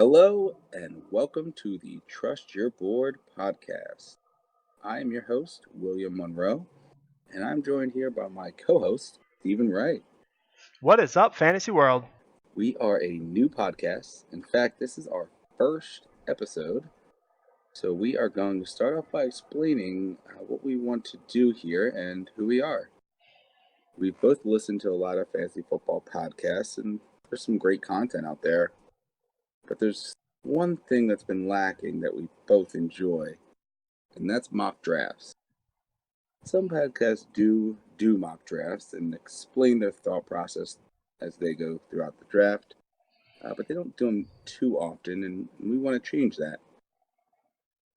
Hello and welcome to the Trust Your Board podcast. I am your host, William Monroe, and I'm joined here by my co-host, Stephen Wright. What is up, Fantasy World? We are a new podcast. In fact, this is our first episode. So we are going to start off by explaining what we want to do here and who we are. We've both listened to a lot of fantasy football podcasts, and there's some great content out there. But there's one thing that's been lacking that we both enjoy, and that's mock drafts. Some podcasts do mock drafts and explain their thought process as they go throughout the draft, but they don't do them too often, and we want to change that.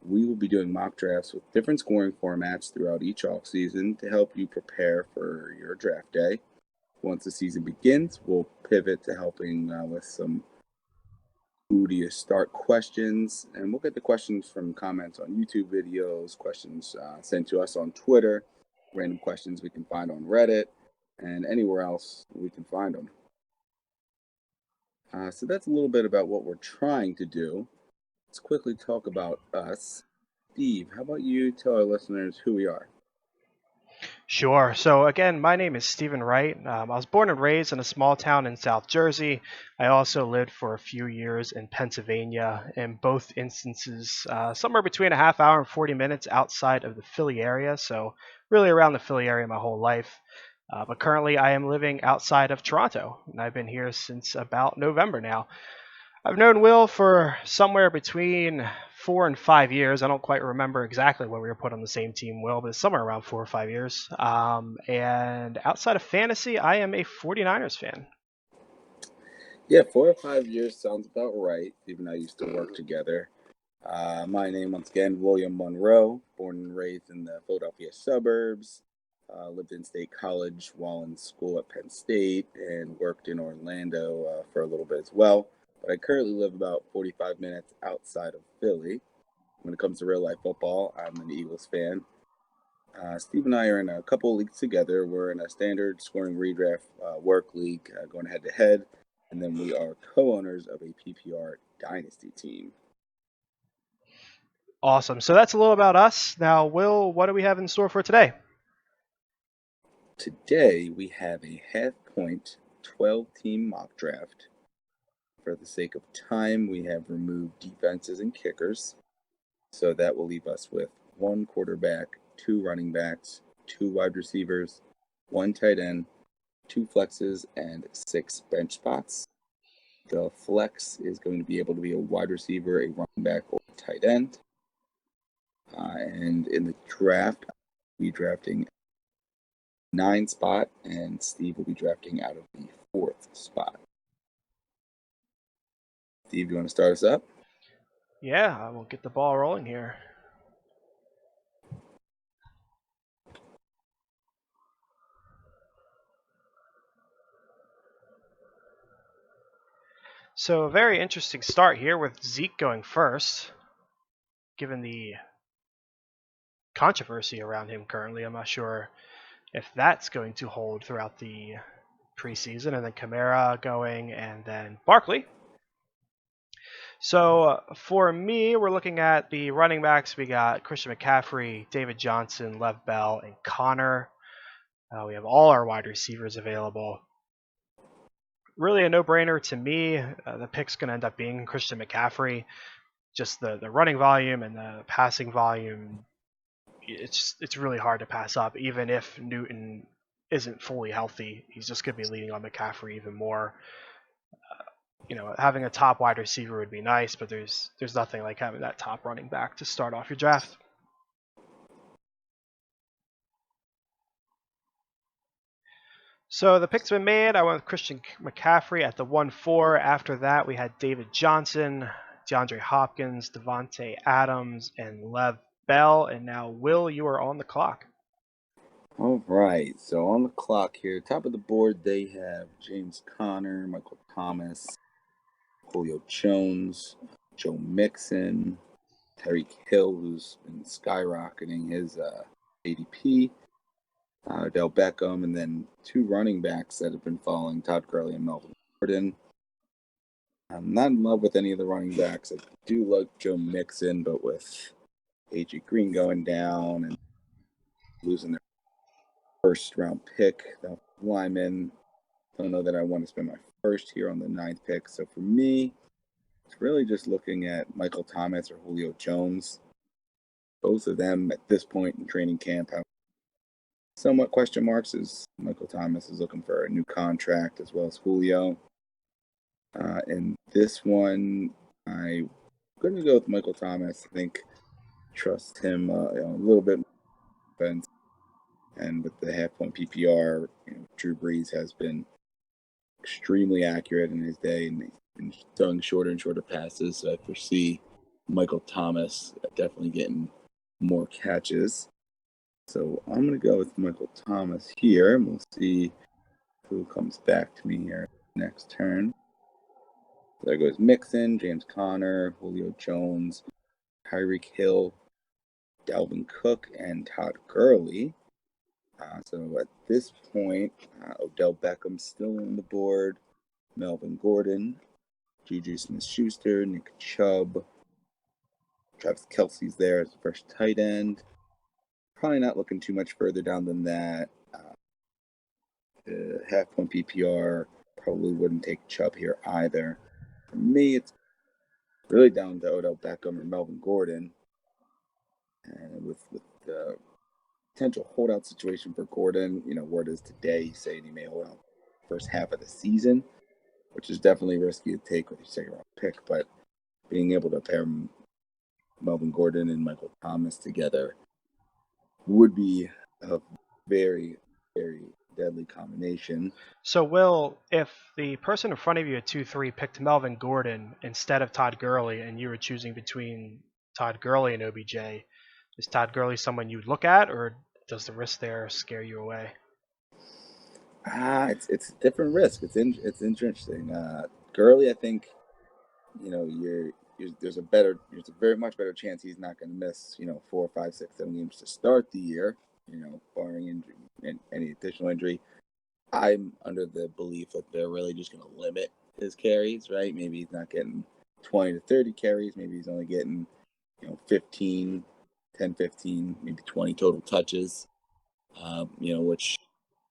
We will be doing mock drafts with different scoring formats throughout each offseason to help you prepare for your draft day. Once the season begins, we'll pivot to helping with some who do you start questions, and we'll get the questions from comments on YouTube videos, questions sent to us on Twitter, random questions we can find on Reddit, and anywhere else we can find them. So that's a little bit about what we're trying to do. Let's quickly talk about us. Steve, how about you tell our listeners who we are? Sure. So, again, my name is Stephen Wright. I was born and raised in a small town in South Jersey. I also lived for a few years in Pennsylvania, in both instances, somewhere between a half hour and 40 minutes outside of the Philly area. So, really around the Philly area my whole life. But currently, I am living outside of Toronto, and I've been here since about November now. I've known Will for somewhere between 4 and 5 years. I don't quite remember exactly when we were put on the same team, Will, but it's somewhere around 4 or 5 years. And outside of fantasy, I am a 49ers fan. Yeah, 4 or 5 years sounds about right. Steve and I used to work together. My name, once again, William Monroe, born and raised in the Philadelphia suburbs. Lived in State College while in school at Penn State and worked in Orlando for a little bit as well. But I currently live about 45 minutes outside of Philly. When it comes to real life football, I'm an Eagles fan. Steve and I are in a couple of leagues together. We're in a standard scoring redraft work league going head to head. And then we are co-owners of a PPR dynasty team. Awesome. So that's a little about us. Now, Will, what do we have in store for today? Today we have a half-point 12-team mock draft. For the sake of time, we have removed defenses and kickers. So that will leave us with one quarterback, two running backs, two wide receivers, one tight end, two flexes, and six bench spots. The flex is going to be able to be a wide receiver, a running back, or a tight end. And in the draft, I'll be drafting 9 spot, and Steve will be drafting out of the 4th spot. Steve, you want to start us up? Yeah, I will get the ball rolling here. So a very interesting start here with Zeke going first, given the controversy around him currently. I'm not sure if that's going to hold throughout the preseason, and then Kamara going, and then Barkley. So for me, we're looking at the running backs. We got Christian McCaffrey, David Johnson, Lev Bell, and Connor. We have all our wide receivers available. Really a no-brainer to me. The pick's going to end up being Christian McCaffrey. Just the running volume and the passing volume, it's really hard to pass up. Even if Newton isn't fully healthy, he's just going to be leaning on McCaffrey even more. Having a top wide receiver would be nice, but there's nothing like having that top running back to start off your draft. So the pick's been made. I went with Christian McCaffrey at the 1-4. After that, we had David Johnson, DeAndre Hopkins, Devontae Adams, and Lev Bell. And now, Will, you are on the clock. All right, so on the clock here, top of the board, they have James Conner, Michael Thomas, Julio Jones, Joe Mixon, Tyreek Hill, who's been skyrocketing his ADP, Odell Beckham, and then two running backs that have been falling, Todd Gurley and Melvin Gordon. I'm not in love with any of the running backs. I do like Joe Mixon, but with A.J. Green going down and losing their first round pick, the lineman, I don't know that I want to spend my first here on the 9th pick. So for me, it's really just looking at Michael Thomas or Julio Jones. Both of them at this point in training camp have somewhat question marks, as Michael Thomas is looking for a new contract as well as Julio. In this one, I'm going to go with Michael Thomas. I think trust him a little bit more. And with the half-point PPR, Drew Brees has been extremely accurate in his day, and he's been throwing shorter and shorter passes. So I foresee Michael Thomas definitely getting more catches. So I'm going to go with Michael Thomas here, and we'll see who comes back to me here next turn. So there goes Mixon, James Conner, Julio Jones, Tyreek Hill, Dalvin Cook, and Todd Gurley. So at this point, Odell Beckham's still on the board, Melvin Gordon, Juju Smith-Schuster, Nick Chubb, Travis Kelce's there as the first tight end. Probably not looking too much further down than that. The half-point PPR probably wouldn't take Chubb here either. For me, it's really down to Odell Beckham or Melvin Gordon. And with the potential holdout situation for Gordon, where it is today, he's saying he may hold out first half of the season, which is definitely risky to take with your second-round pick. But being able to pair Melvin Gordon and Michael Thomas together would be a very, very deadly combination. So, Will, if the person in front of you at 2-3 picked Melvin Gordon instead of Todd Gurley, and you were choosing between Todd Gurley and OBJ, is Todd Gurley someone you'd look at, or does the risk there scare you away? It's a different risk. It's interesting. Gurley, I think, there's a very much better chance he's not going to miss 4, 5, 6, 7 games to start the year. Barring injury and any additional injury. I'm under the belief that they're really just going to limit his carries, right? Maybe he's not getting 20 to 30 carries. Maybe he's only getting 15, 10, 15, maybe 20 total touches. Which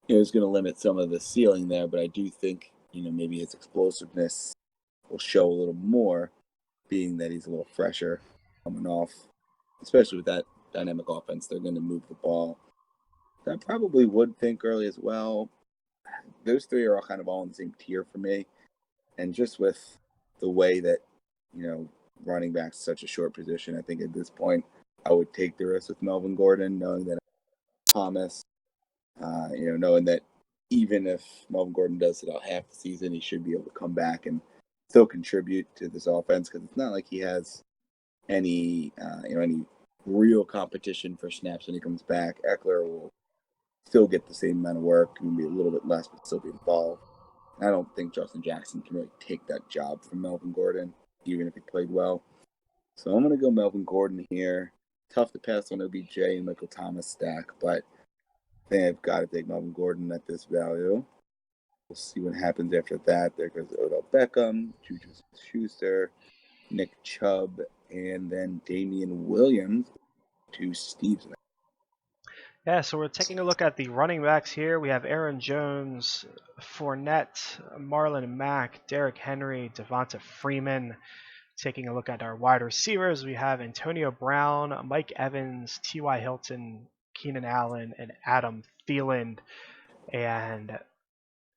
is going to limit some of the ceiling there, but I do think maybe his explosiveness will show a little more, being that he's a little fresher coming off, especially with that dynamic offense. They're going to move the ball. I probably would think early as well. Those three are all kind of all in the same tier for me, and just with the way that running back's such a short position, I think at this point I would take the risk with Melvin Gordon, knowing that Thomas, knowing that even if Melvin Gordon does sit out half the season, he should be able to come back and still contribute to this offense, because it's not like he has any real competition for snaps when he comes back. Eckler will still get the same amount of work, maybe a little bit less, but still be involved. I don't think Justin Jackson can really take that job from Melvin Gordon, even if he played well. So I'm going to go Melvin Gordon here. Tough to pass on OBJ and Michael Thomas stack, but I think I've got to take Melvin Gordon at this value. We'll see what happens after that. There goes Odell Beckham, Juju Schuster, Nick Chubb, and then Damian Williams to Steve's. Yeah, so we're taking a look at the running backs here. We have Aaron Jones, Fournette, Marlon Mack, Derrick Henry, Devonta Freeman. Taking a look at our wide receivers, we have Antonio Brown, Mike Evans, T.Y. Hilton, Keenan Allen, and Adam Thielen. And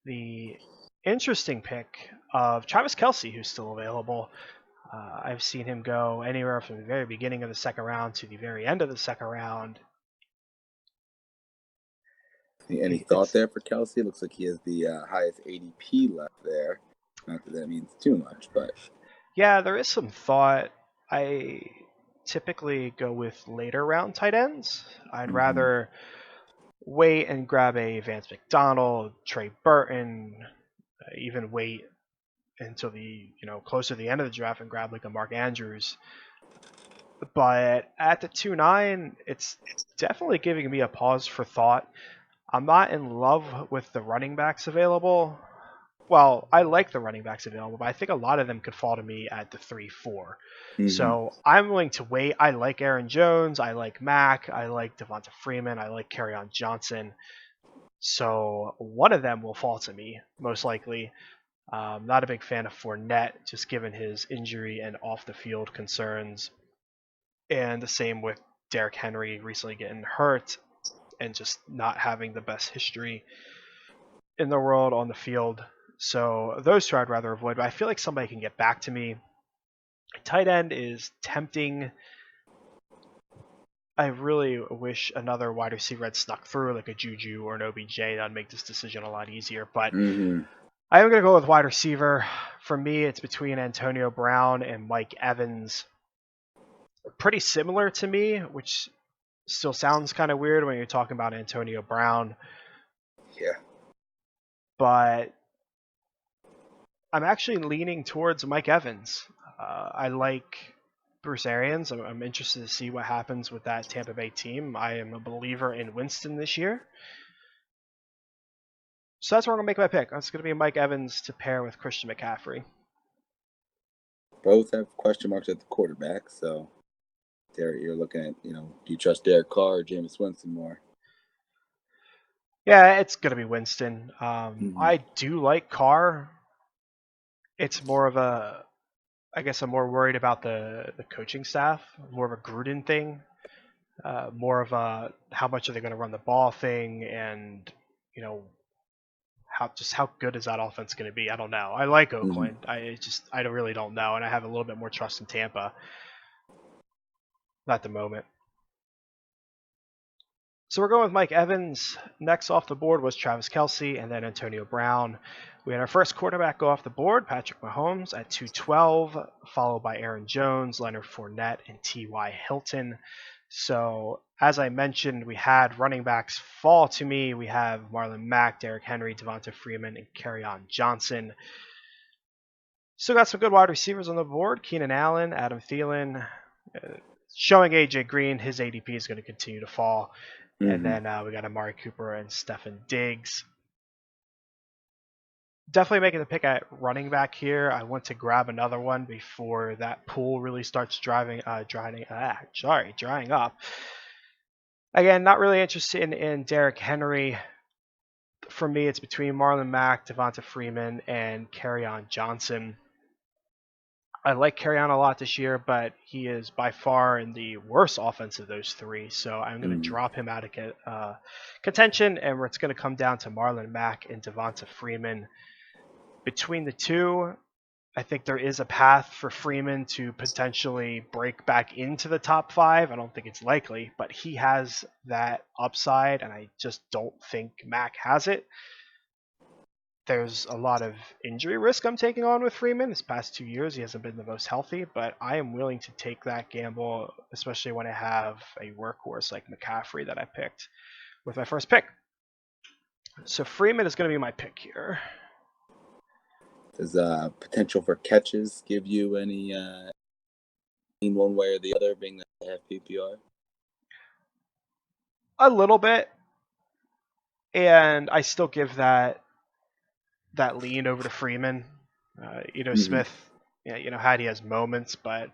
the interesting pick of Travis Kelce, who's still available. I've seen him go anywhere from the very beginning of the second round to the very end of the second round. Any thought there for Kelce? Looks like he has the highest ADP left there. Not that that means too much, but yeah, there is some thought. I typically go with later round tight ends. I'd rather wait and grab a Vance McDonald, Trey Burton, even wait until the closer to the end of the draft and grab like a Mark Andrews. But at the 2-9, it's definitely giving me a pause for thought. I'm not in love with the running backs available. well, I like the running backs available, but I think a lot of them could fall to me at the 3-4. Mm-hmm. So I'm willing to wait. I like Aaron Jones. I like Mack. I like Devonta Freeman. I like Kerryon Johnson. So one of them will fall to me, most likely. Not a big fan of Fournette, just given his injury and off the field concerns. And the same with Derrick Henry recently getting hurt and just not having the best history in the world on the field. So those two I'd rather avoid, but I feel like somebody can get back to me. Tight end is tempting. I really wish another wide receiver had snuck through, like a Juju or an OBJ. That'd make this decision a lot easier. But Mm-hmm. I am going to go with wide receiver. For me, it's between Antonio Brown and Mike Evans. Pretty similar to me, which still sounds kind of weird when you're talking about Antonio Brown. Yeah. But I'm actually leaning towards Mike Evans. I like Bruce Arians. I'm interested to see what happens with that Tampa Bay team. I am a believer in Winston this year. So that's where I'm going to make my pick. It's going to be Mike Evans to pair with Christian McCaffrey. Both have question marks at the quarterback, so there you're looking at, do you trust Derek Carr or Jameis Winston more? Yeah, it's going to be Winston. Mm-hmm. I do like Carr. It's more of a, I guess I'm more worried about the coaching staff, more of a Gruden thing, more of a how much are they going to run the ball thing, and you know how good is that offense going to be? I don't know. I like Mm-hmm. Oakland. I really don't know, and I have a little bit more trust in Tampa at the moment. So we're going with Mike Evans. Next off the board was Travis Kelce and then Antonio Brown. We had our first quarterback go off the board, Patrick Mahomes at 212, followed by Aaron Jones, Leonard Fournette, and T.Y. Hilton. So as I mentioned, we had running backs fall to me. We have Marlon Mack, Derrick Henry, Devonta Freeman, and Kerryon Johnson. Still got some good wide receivers on the board. Keenan Allen, Adam Thielen, showing AJ Green, his ADP is going to continue to fall. And Mm-hmm. then we got Amari Cooper and Stefan Diggs. Definitely making the pick at running back here. I want to grab another one before that pool really starts drying up. Again, not really interested in Derrick Henry. For me, it's between Marlon Mack, Devonta Freeman, and Kerryon Johnson. I like Kerryon a lot this year, but he is by far in the worst offense of those three. So I'm going to Mm-hmm. drop him out of contention, and it's going to come down to Marlon Mack and Devonta Freeman. Between the two, I think there is a path for Freeman to potentially break back into the top 5. I don't think it's likely, but he has that upside, and I just don't think Mack has it. There's a lot of injury risk I'm taking on with Freeman. This past 2 years, he hasn't been the most healthy, but I am willing to take that gamble, especially when I have a workhorse like McCaffrey that I picked with my first pick. So Freeman is going to be my pick here. Does potential for catches give you any in one way or the other, being that they have PPR? A little bit, and I still give that lean over to Freeman. Mm-hmm. Smith, had he has moments, but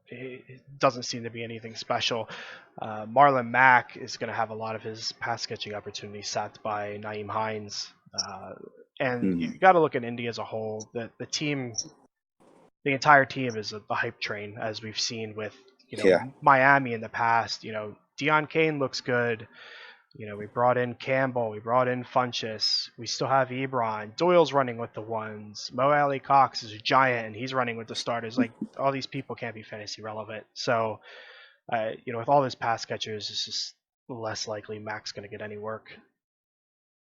it doesn't seem to be anything special. Marlon Mack is going to have a lot of his pass catching opportunities sacked by Nyheim Hines. And Mm-hmm. you got to look at Indy as a whole. The team, the entire team is a hype train, as we've seen with Miami in the past. Deion Kane looks good. We brought in Campbell, we brought in Funchess, we still have Ebron. Doyle's running with the ones. Mo Alley Cox is a giant, and he's running with the starters. Like, all these people can't be fantasy relevant. So, with all these pass catchers, it's just less likely Mac's going to get any work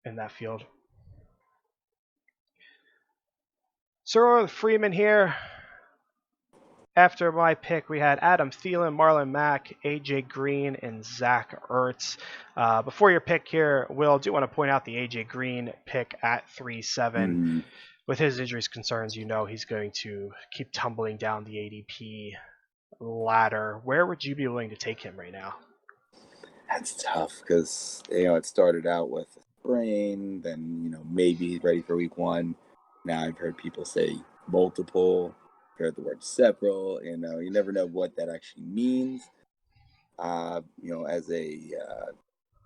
in that field. So, Freeman here. After my pick, we had Adam Thielen, Marlon Mack, AJ Green, and Zach Ertz. Before your pick here, Will, I do want to point out the AJ Green pick at 3-7. Mm-hmm. With his injuries concerns, he's going to keep tumbling down the ADP ladder. Where would you be willing to take him right now? That's tough because it started out with a sprain, then maybe he's ready for week 1. Now I've heard people say multiple, I've heard the word several. You never know what that actually means. As a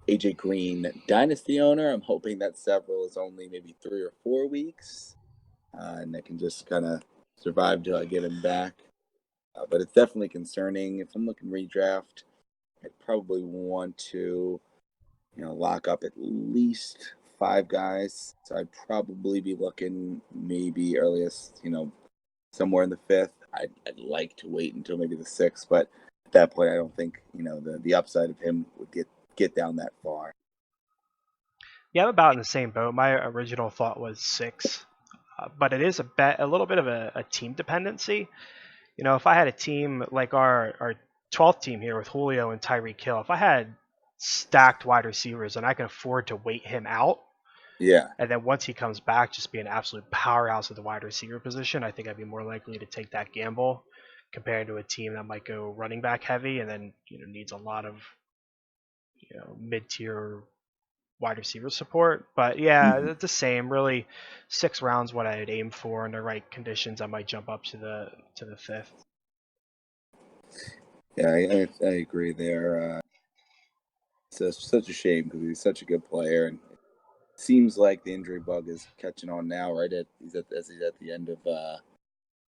AJ Green dynasty owner, I'm hoping that several is only maybe 3 or 4 weeks, and I can just kind of survive till I get him back. But it's definitely concerning. If I'm looking redraft, I'd probably want to, lock up at least 5 guys. So I'd probably be looking maybe earliest, somewhere in the fifth. I'd like to wait until maybe the sixth, but at that point, I don't think the upside of him would get down that far. Yeah, I'm about in the same boat. My original thought was 6, but it is a little bit of a team dependency. If I had a team like our 12th team here with Julio and Tyreek Hill, if I had stacked wide receivers and I can afford to wait him out, Yeah, and then once he comes back, just be an absolute powerhouse at the wide receiver position, I think I'd be more likely to take that gamble compared to a team that might go running back heavy and then needs a lot of mid-tier wide receiver support. But yeah, hmm it's the same. Really, 6 rounds what I'd aim for in the right conditions. I might jump up to the fifth. yeah, I agree there. It's such a shame because he's such a good player, and it seems like the injury bug is catching on now. Right he's at the end of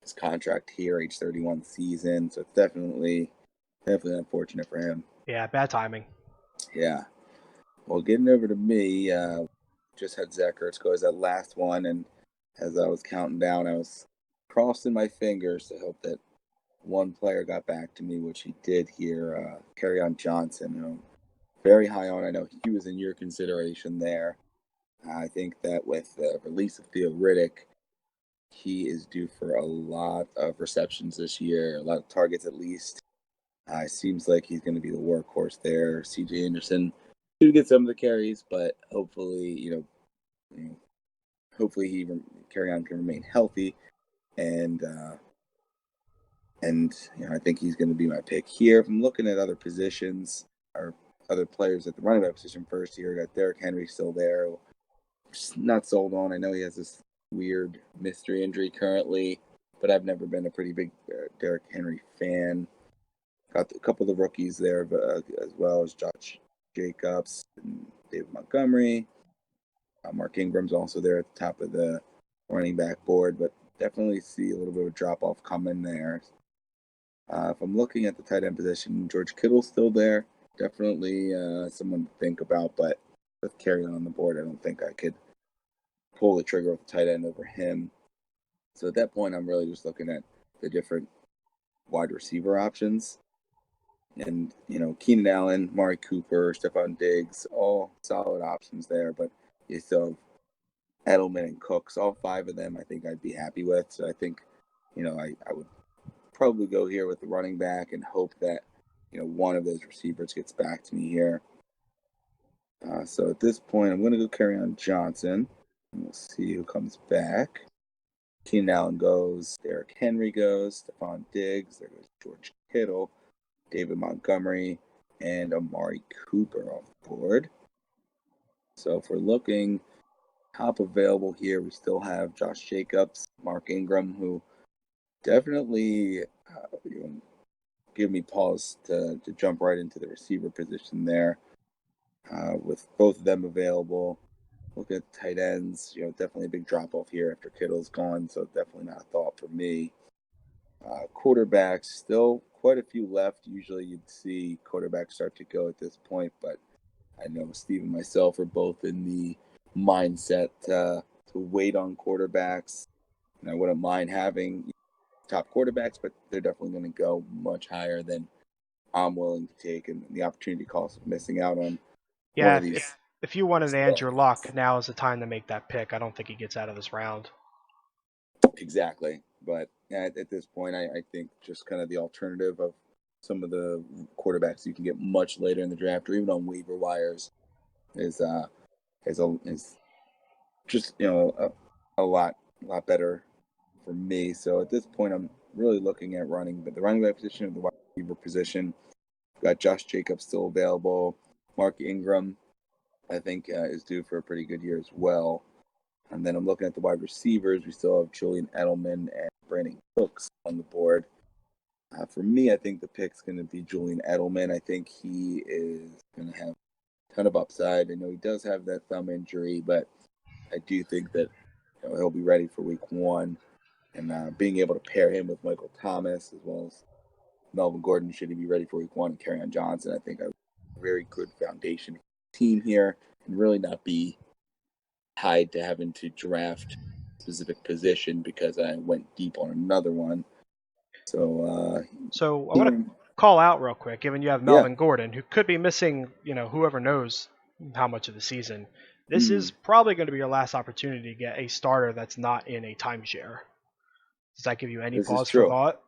his contract here, age 31 season. So it's definitely unfortunate for him. Yeah, bad timing. Yeah. Well, getting over to me, just had Zach Ertz go as that last one, and as I was counting down, I was crossing my fingers to hope that one player got back to me, which he did here. On Johnson, very high on. I know he was in your consideration there. I think that with the release of Theo Riddick, he is due for a lot of receptions this year, a lot of targets at least. It seems like he's going to be the workhorse there. CJ Anderson should get some of the carries, but hopefully, hopefully carry on can remain healthy, and I think he's going to be my pick here. If I'm looking at other positions or other players at the running back position first here, I got Derrick Henry still there. Just not sold on. I know he has this weird mystery injury currently, but I've never been a pretty big Derrick Henry fan. Got a couple of the rookies there, as well as Josh Jacobs and David Montgomery. Mark Ingram's also there at the top of the running back board, but definitely see a little bit of a drop off coming there. If I'm looking at the tight end position, George Kittle's still there. Definitely someone to think about, but with carry on the board, I don't think I could pull the trigger with the tight end over him. So at that point, I'm really just looking at the different wide receiver options. And, Keenan Allen, Mari Cooper, Stephon Diggs, all solid options there. But you still have Edelman and Cooks, all 5 of them, I think I'd be happy with. So I think, I would probably go here with the running back and hope that, one of those receivers gets back to me here. So at this point, I'm going to go carry on Johnson. And we'll see who comes back. Keenan Allen goes. Derrick Henry goes. Stephon Diggs. There goes George Kittle. David Montgomery. And Amari Cooper off the board. So if we're looking top available here, we still have Josh Jacobs, Mark Ingram, who definitely give me pause to jump right into the receiver position there. With both of them available, look at tight ends. Definitely a big drop off here after Kittle's gone, so definitely not a thought for me. Quarterbacks, still quite a few left. Usually you'd see quarterbacks start to go at this point, but I know Steve and myself are both in the mindset to wait on quarterbacks. And I wouldn't mind having top quarterbacks, but they're definitely going to go much higher than I'm willing to take, and the opportunity cost of missing out on one Yeah, of if these. if, if you wanted Andrew Luck, now is the time to make that pick. I don't think he gets out of this round. Exactly. But at this point, I think just kind of the alternative of some of the quarterbacks you can get much later in the draft or even on waiver wires is is just a lot better for me. So at this point, I'm really looking at the running back position or the wide receiver position. Got Josh Jacobs still available. Mark Ingram, I think, is due for a pretty good year as well. And then I'm looking at the wide receivers. We still have Julian Edelman and Brandon Cooks on the board. For me, I think the pick's going to be Julian Edelman. I think he is going to have a ton of upside. I know he does have that thumb injury, but I do think that he'll be ready for week one. And being able to pair him with Michael Thomas as well as Melvin Gordon, should he be ready for week one, and Kerryon Johnson, I think a very good foundation for the team here and really not be tied to having to draft a specific position because I went deep on another one. So I want to call out real quick, given you have yeah. Melvin Gordon, who could be missing, whoever knows how much of the season. This is probably going to be your last opportunity to get a starter that's not in a timeshare. Does that give you any pause for thought?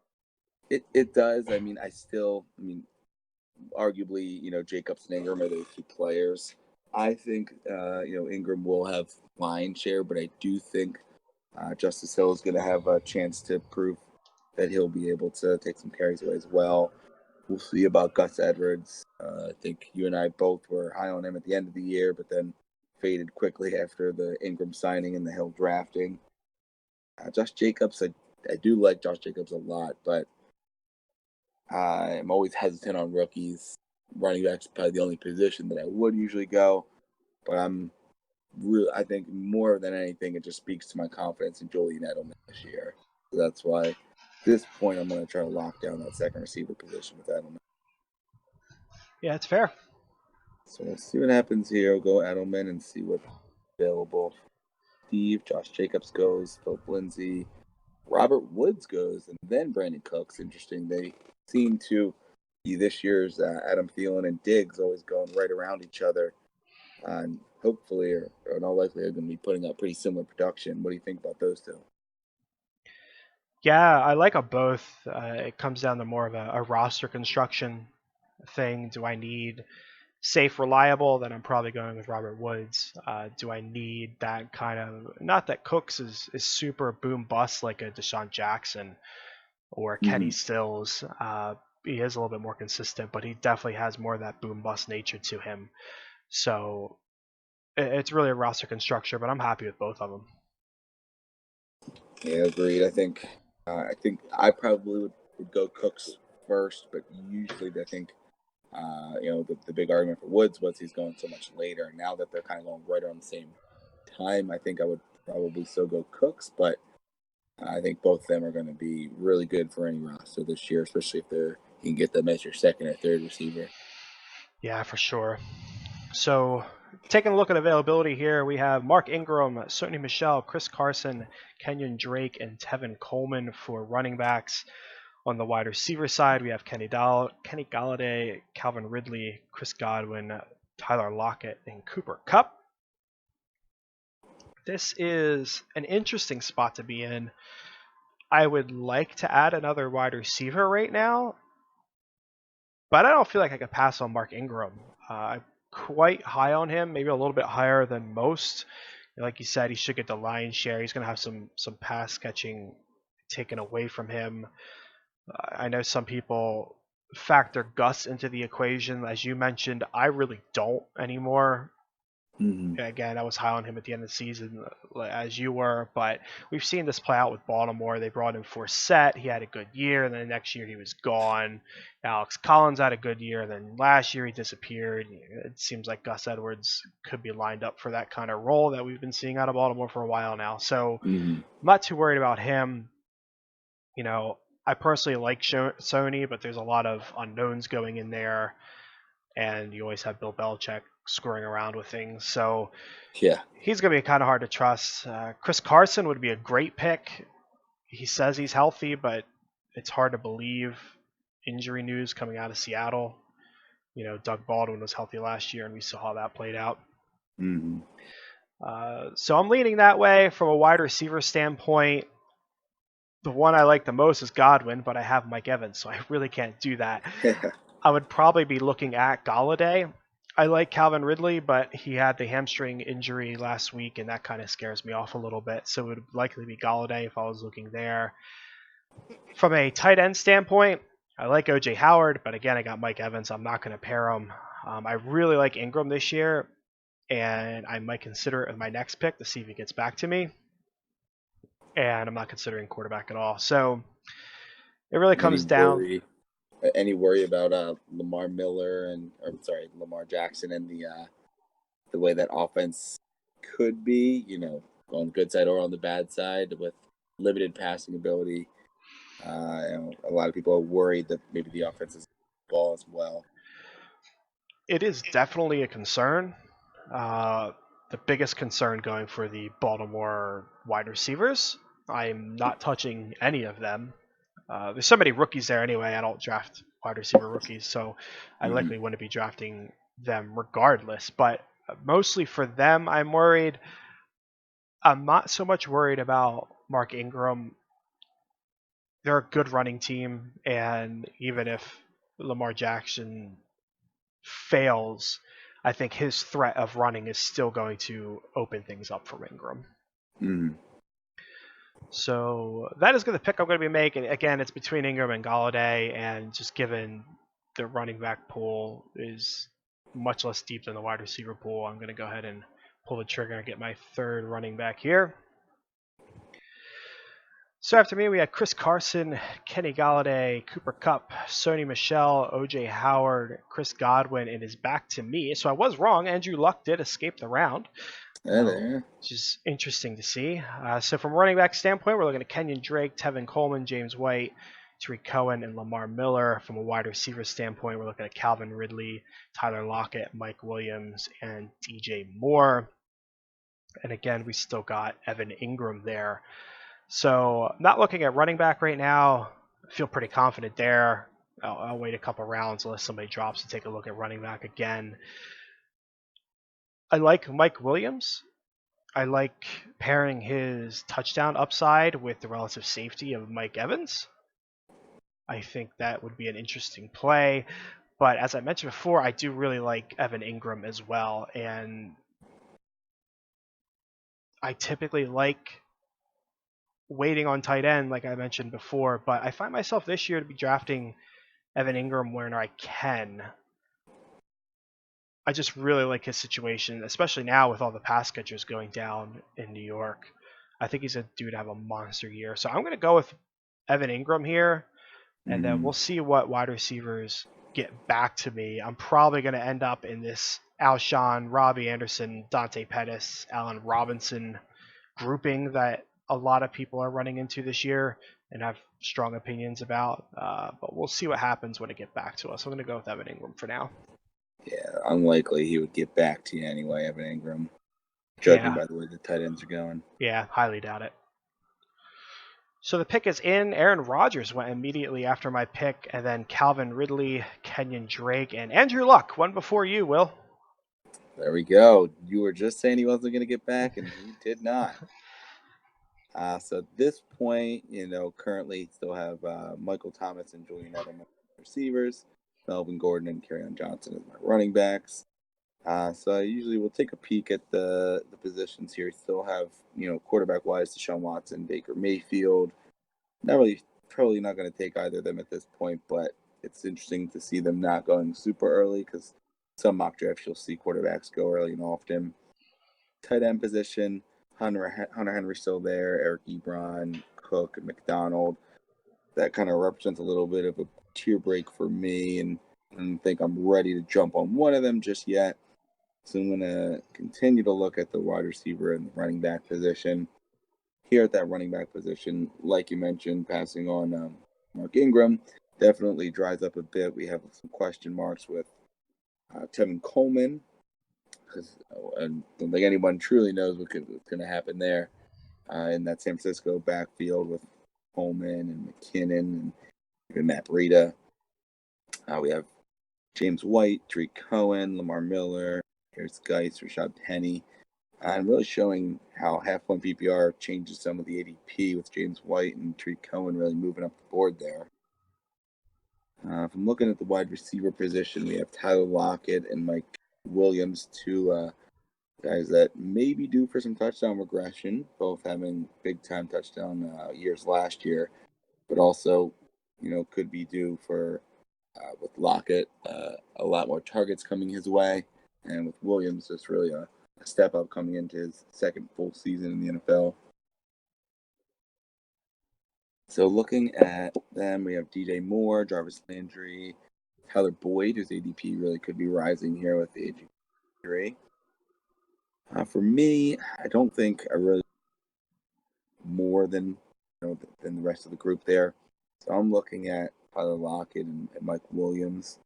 It does. Arguably, Jacobs and Ingram are those two players. I think, Ingram will have line share, but I do think Justice Hill is going to have a chance to prove that he'll be able to take some carries away as well. We'll see about Gus Edwards. I think you and I both were high on him at the end of the year, but then faded quickly after the Ingram signing and the Hill drafting. Josh Jacobs, I do like Josh Jacobs a lot, but I'm always hesitant on rookies. Running back's probably the only position that I would usually go, but I think more than anything, it just speaks to my confidence in Julian Edelman this year. So that's why at this point I'm going to try to lock down that second receiver position with Edelman. Yeah, it's fair. So we'll see what happens here. We'll go Edelman and see what's available. Steve, Josh Jacobs goes, Philip Lindsay, Robert Woods goes, and then Brandon Cooks. Interesting. They seem to be this year's Adam Thielen and Diggs always going right around each other. And hopefully, or in all likelihood, going to be putting up pretty similar production. What do you think about those two? Yeah, I like them both. It comes down to more of a roster construction thing. Do I need safe, reliable? Then I'm probably going with Robert Woods. Do I need that kind of, not that Cooks is super boom bust like a Deshaun Jackson or Kenny Stills. He is a little bit more consistent, but he definitely has more of that boom bust nature to him. So it's really a roster construction, but I'm happy with both of them. Yeah, agreed. I think I probably would go Cooks first, but usually I think the big argument for Woods was he's going so much later. Now that they're kind of going right around the same time, I think I would probably still go Cooks, but I think both of them are going to be really good for any roster this year, especially if you can get them as your second or third receiver. Yeah, for sure. So taking a look at availability here, we have Mark Ingram, Sony Michel, Chris Carson, Kenyon Drake, and Tevin Coleman for running backs. On the wide receiver side, we have Kenny Galladay, Calvin Ridley, Chris Godwin, Tyler Lockett, and Cooper Kupp. This is an interesting spot to be in. I would like to add another wide receiver right now, but I don't feel like I could pass on Mark Ingram. I'm quite high on him, maybe a little bit higher than most. Like you said, he should get the lion's share. He's going to have some pass catching taken away from him. I know some people factor Gus into the equation. As you mentioned, I really don't anymore. Again, I was high on him at the end of the season, as you were, but we've seen this play out with Baltimore. They brought in Forsett. He had a good year, and then the next year he was gone. Alex Collins had a good year, and then last year he disappeared. It seems like Gus Edwards could be lined up for that kind of role that we've been seeing out of Baltimore for a while now. So I'm not too worried about him. I personally like Sony, but there's a lot of unknowns going in there, and you always have Bill Belichick screwing around with things. So yeah, he's going to be kind of hard to trust. Chris Carson would be a great pick. He says he's healthy, but it's hard to believe. Injury news coming out of Seattle. Doug Baldwin was healthy last year, and we saw how that played out. So I'm leaning that way. From a wide receiver standpoint, the one I like the most is Godwin, but I have Mike Evans, so I really can't do that. I would probably be looking at Galladay. I like Calvin Ridley, but he had the hamstring injury last week, and that kind of scares me off a little bit. So it would likely be Galladay if I was looking there. From a tight end standpoint, I like O.J. Howard, but again, I got Mike Evans. I'm not going to pair him. I really like Ingram this year. and I might consider it my next pick to see if he gets back to me. And I'm not considering quarterback at all. So it really Any comes down. worry? Any worry about Lamar Jackson and the way that offense could be? On the good side or on the bad side with limited passing ability. A lot of people are worried that maybe the offense is ball as well. It is definitely a concern. The biggest concern going for the Baltimore wide receivers. I'm not touching any of them. There's so many rookies there anyway. I don't draft wide receiver rookies, so I Mm-hmm. likely wouldn't be drafting them regardless. But mostly for them, I'm worried. I'm not so much worried about Mark Ingram. They're a good running team, and even if Lamar Jackson fails, I think his threat of running is still going to open things up for Ingram. Mm-hmm. So that is the pick I'm going to be making. Again, it's between Ingram and Galladay, and just given the running back pool is much less deep than the wide receiver pool, I'm going to go ahead and pull the trigger and get my third running back here. So after me, we had Chris Carson, Kenny Galladay, Cooper Kupp, Sony Michel, O.J. Howard, Chris Godwin, and is back to me. So I was wrong. Andrew Luck did escape the round, which is interesting to see. So from a running back standpoint, we're looking at Kenyon Drake, Tevin Coleman, James White, Tariq Cohen, and Lamar Miller. From a wide receiver standpoint, we're looking at Calvin Ridley, Tyler Lockett, Mike Williams, and DJ Moore. And again, we still got Evan Ingram there. So not looking at running back right now. I feel pretty confident there. I'll wait a couple rounds unless somebody drops to take a look at running back again. I like Mike Williams. I like pairing his touchdown upside with the relative safety of Mike Evans. I think that would be an interesting play. But as I mentioned before, I do really like Evan Ingram as well. And I typically like waiting on tight end, like I mentioned before, but I find myself this year to be drafting Evan Ingram where I can. I just really like his situation, especially now with all the pass catchers going down in New York. I think he's a dude to have a monster year. So I'm going to go with Evan Ingram here, and then we'll see what wide receivers get back to me. I'm probably going to end up in this Alshon, Robbie Anderson, Dante Pettis, Allen Robinson grouping that a lot of people are running into this year and have strong opinions about. But we'll see what happens when it gets back to us. I'm going to go with Evan Ingram for now. Yeah, unlikely he would get back to you anyway, Evan Ingram, judging by the way the tight ends are going. Yeah, highly doubt it. So the pick is in. Aaron Rodgers went immediately after my pick, and then Calvin Ridley, Kenyon Drake, and Andrew Luck, one before you, Will. There we go. You were just saying he wasn't going to get back, and he did not. So at this point, currently still have Michael Thomas and Julian Edelman receivers, Melvin Gordon and Kerryon Johnson as my running backs. So I usually will take a peek at the positions here. Still have, quarterback-wise, Deshaun Watson, Baker Mayfield. Probably not going to take either of them at this point, but it's interesting to see them not going super early because some mock drafts you'll see quarterbacks go early and often. Tight end position, Hunter Henry still there, Eric Ebron, Cook, and McDonald. That kind of represents a little bit of a tier break for me, and I don't think I'm ready to jump on one of them just yet. So I'm going to continue to look at the wide receiver and the running back position. Here at that running back position, like you mentioned, passing on Mark Ingram definitely dries up a bit. We have some question marks with Tevin Coleman, because I don't think anyone truly knows what's going to happen there in that San Francisco backfield with Coleman and McKinnon and even Matt Breida. We have James White, Tariq Cohen, Lamar Miller, Harris Geis, Rashad Penny, and really showing how half-point PPR changes some of the ADP with James White and Tariq Cohen really moving up the board there. If I'm looking at the wide receiver position, we have Tyler Lockett and Mike Williams, two guys that may be due for some touchdown regression, both having big-time touchdown years last year, but also, could be due for, with Lockett, a lot more targets coming his way. and with Williams just really a step up coming into his second full season in the NFL. So looking at them, we have DJ Moore, Jarvis Landry, Tyler Boyd, whose ADP really could be rising here with the age of 3. For me, I don't think I really more than than the rest of the group there. So I'm looking at Tyler Lockett and Mike Williams.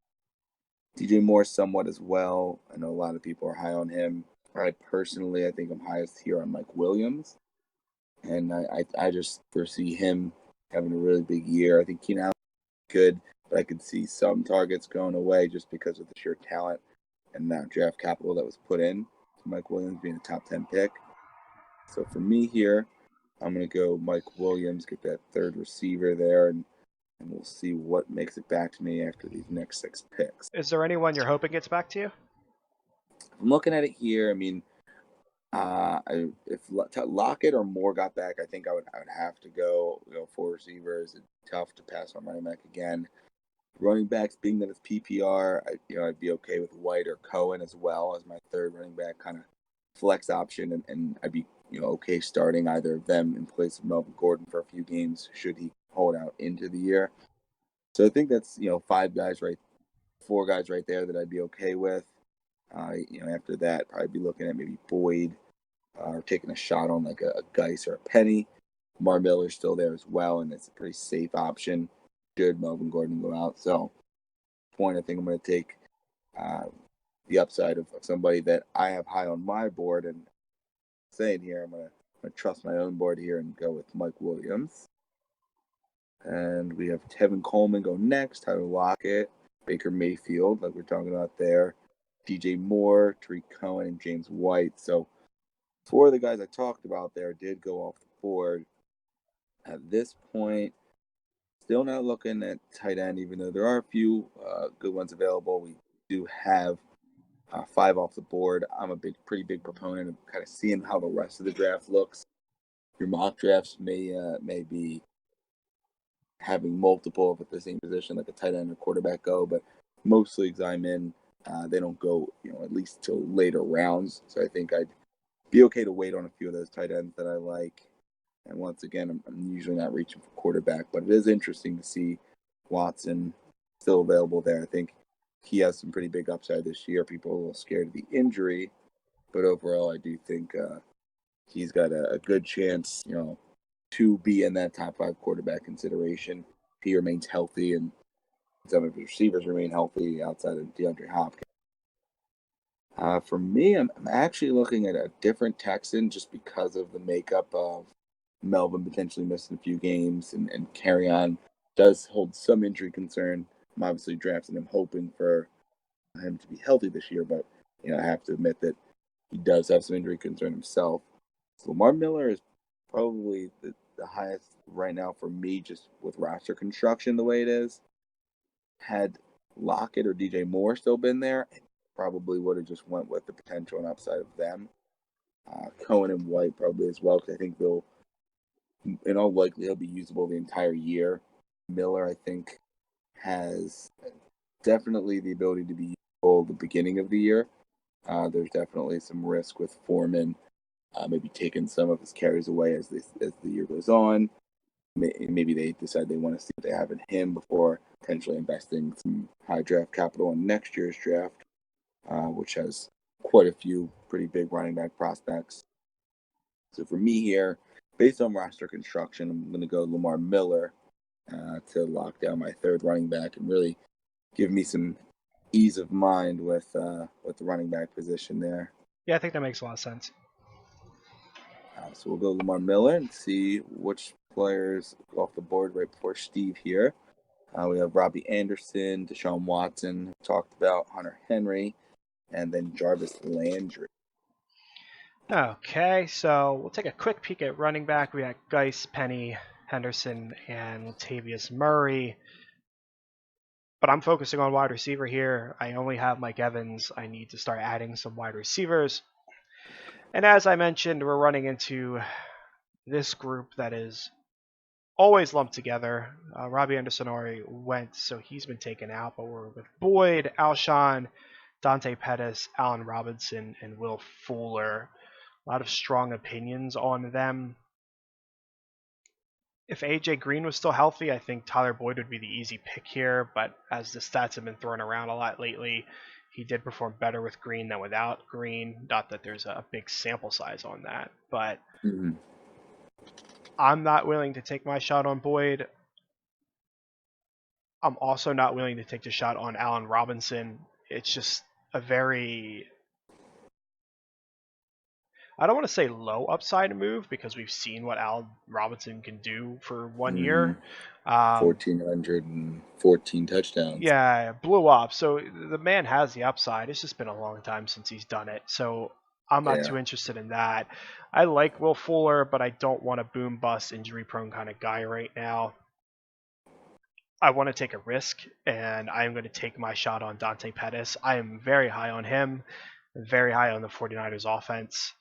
DJ Moore somewhat as well. I know a lot of people are high on him. I personally, I think I'm highest here on Mike Williams. And I just foresee him having a really big year. I think Keenan Allen is good, but I could see some targets going away just because of the sheer talent and that draft capital that was put in to Mike Williams being a top 10 pick. So for me here, I'm going to go Mike Williams, get that third receiver there, and we'll see what makes it back to me after these next 6 picks. Is there anyone you're hoping gets back to you? I'm looking at it here. I mean, if Lockett or Moore got back, I think I would have to go 4 receivers. It's tough to pass on running back again. Running backs, being that it's PPR, I'd be okay with White or Cohen as well as my third running back kind of flex option, and I'd be okay starting either of them in place of Melvin Gordon for a few games should he hold out into the year. So I think that's 4 guys right there that I'd be okay with. After that, probably be looking at maybe Boyd or taking a shot on like a Geis or a Penny. Mar Miller's still there as well, and it's a pretty safe option should Melvin Gordon go out. So, I think I'm going to take the upside of somebody that I have high on my board, and saying here I'm going to trust my own board here and go with Mike Williams. And we have Tevin Coleman go next, Tyler Lockett, Baker Mayfield, like we're talking about there, DJ Moore, Tariq Cohen, and James White. So 4 of the guys I talked about there did go off the board. At this point, still not looking at tight end, even though there are a few good ones available. We do have 5 off the board. I'm a pretty big proponent of kind of seeing how the rest of the draft looks. Your mock drafts may be having multiple of at the same position, like a tight end or quarterback go, but most leagues I'm in, they don't go, at least till later rounds. So I think I'd be okay to wait on a few of those tight ends that I like. And once again, I'm usually not reaching for quarterback, but it is interesting to see Watson still available there. I think he has some pretty big upside this year. People are a little scared of the injury, but overall, I do think he's got a good chance, to be in that top 5 quarterback consideration. If he remains healthy and some of his receivers remain healthy outside of DeAndre Hopkins. For me, I'm actually looking at a different Texan just because of the makeup of Melvin potentially missing a few games and Carry-On does hold some injury concern. I'm obviously drafting him hoping for him to be healthy this year, but I have to admit that he does have some injury concern himself. So Lamar Miller is probably the highest right now for me, just with roster construction the way it is. Had Lockett or DJ Moore still been there, I probably would have just went with the potential and upside of them. Cohen and White probably as well, because I think they'll, in all likelihood, be usable the entire year. Miller, I think, has definitely the ability to be usable the beginning of the year. There's definitely some risk with Foreman maybe taking some of his carries away as the year goes on. Maybe they decide they want to see what they have in him before potentially investing some high draft capital in next year's draft, which has quite a few pretty big running back prospects. So for me here, based on roster construction, I'm going to go Lamar Miller to lock down my third running back and really give me some ease of mind with the running back position there. Yeah, I think that makes a lot of sense. So we'll go Lamar Miller and see which players go off the board right before Steve here. We have Robbie Anderson, Deshaun Watson, talked about Hunter Henry, and then Jarvis Landry. Okay, so we'll take a quick peek at running back. We got Geis, Penny, Henderson, and Latavius Murray. But I'm focusing on wide receiver here. I only have Mike Evans. I need to start adding some wide receivers. And as I mentioned, we're running into this group that is always lumped together. Robbie Anderson already went, so he's been taken out. But we're with Boyd, Alshon, Dante Pettis, Allen Robinson, and Will Fuller. A lot of strong opinions on them. If AJ Green was still healthy, I think Tyler Boyd would be the easy pick here. But as the stats have been thrown around a lot lately, he did perform better with Green than without Green. Not that there's a big sample size on that, but I'm not willing to take my shot on Boyd. I'm also not willing to take the shot on Allen Robinson. It's just a very, I don't want to say low upside move because we've seen what Allen Robinson can do for 1 year. 1,414 touchdowns. Yeah, blew up. So the man has the upside. It's just been a long time since he's done it. So I'm not too interested in that. I like Will Fuller, but I don't want a boom bust injury prone kind of guy right now. I want to take a risk, and I am going to take my shot on Dante Pettis. I am very high on him, very high on the 49ers offense,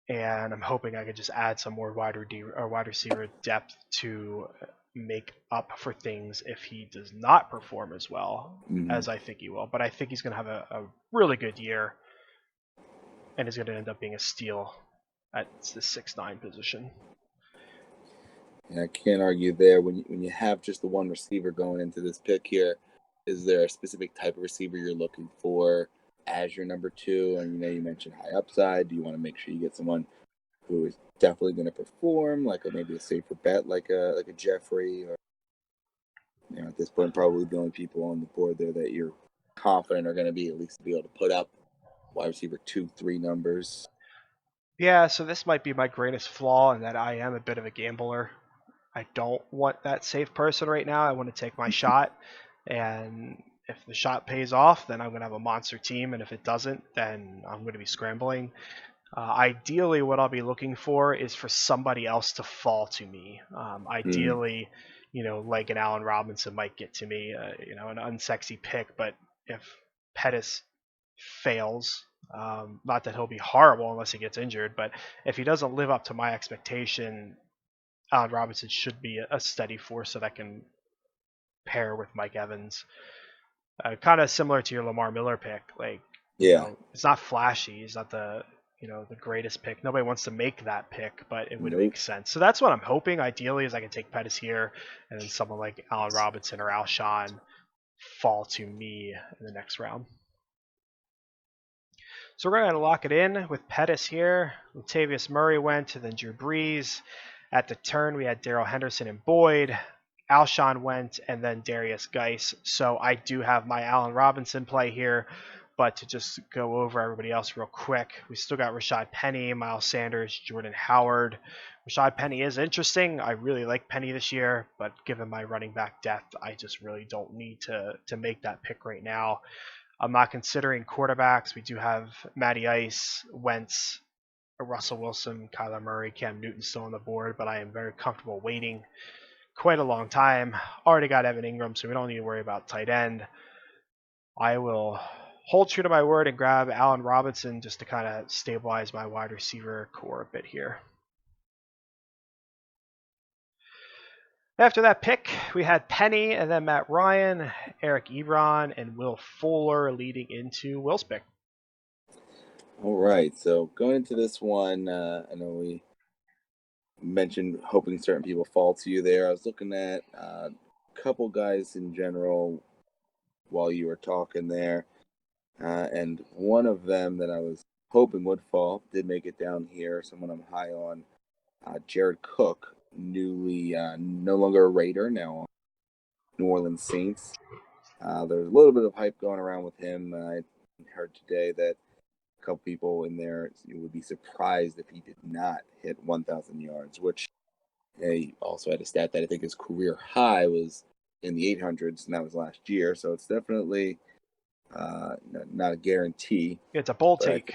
and I'm hoping I could just add some more wide receiver depth to make up for things if he does not perform as well as I think he will. But I think he's going to have a really good year, and is going to end up being a steal at the 6'9" position. And I can't argue there. When you have just the one receiver going into this pick here, is there a specific type of receiver you're looking for as your number two? And you mentioned high upside. Do you want to make sure you get someone who is definitely going to perform, like maybe a safer bet, like a Jeffrey, or at this point probably the only people on the board there that you're confident are going to be at least be able to put up wide receiver 2-3 numbers? Yeah, so this might be my greatest flaw in that I am a bit of a gambler. I don't want that safe person right now. I want to take my shot, and if the shot pays off, then I'm going to have a monster team, and if it doesn't, then I'm going to be scrambling. Ideally, what I'll be looking for is for somebody else to fall to me. Ideally, like an Allen Robinson might get to me, an unsexy pick, but if Pettis fails, not that he'll be horrible unless he gets injured, but if he doesn't live up to my expectation, Allen Robinson should be a steady force that I can pair with Mike Evans. Kind of similar to your Lamar Miller pick. It's not flashy. He's not the greatest pick. Nobody wants to make that pick, but it would make sense. So that's what I'm hoping. Ideally, is I can take Pettis here, and then someone like Allen Robinson or Alshon fall to me in the next round. So we're going to lock it in with Pettis here. Latavius Murray went, and then Drew Brees. At the turn, we had Darrell Henderson and Boyd. Alshon went, and then Darius Geis. So I do have my Allen Robinson play here, but to just go over everybody else real quick, we still got Rashad Penny, Miles Sanders, Jordan Howard. Rashad Penny is interesting. I really like Penny this year, but given my running back depth, I just really don't need to make that pick right now. I'm not considering quarterbacks. We do have Matty Ice, Wentz, Russell Wilson, Kyler Murray, Cam Newton still on the board, but I am very comfortable waiting quite a long time. Already got Evan Ingram, so we don't need to worry about tight end. I will hold true to my word and grab Allen Robinson just to kind of stabilize my wide receiver core a bit here. After that pick, we had Penny and then Matt Ryan, Eric Ebron, and Will Fuller leading into Will's pick. All right, so going into this one, I know we mentioned hoping certain people fall to you there. I was looking at a couple guys in general while you were talking there, and one of them that I was hoping would fall did make it down here, someone I'm high on, Jared Cook, newly no longer a Raider, now on New Orleans Saints. There's a little bit of hype going around with him. I heard today that a couple people in there would be surprised if he did not hit 1,000 yards, which he also had a stat that I think his career high was in the 800s, and that was last year. So it's definitely not a guarantee. It's a bold take.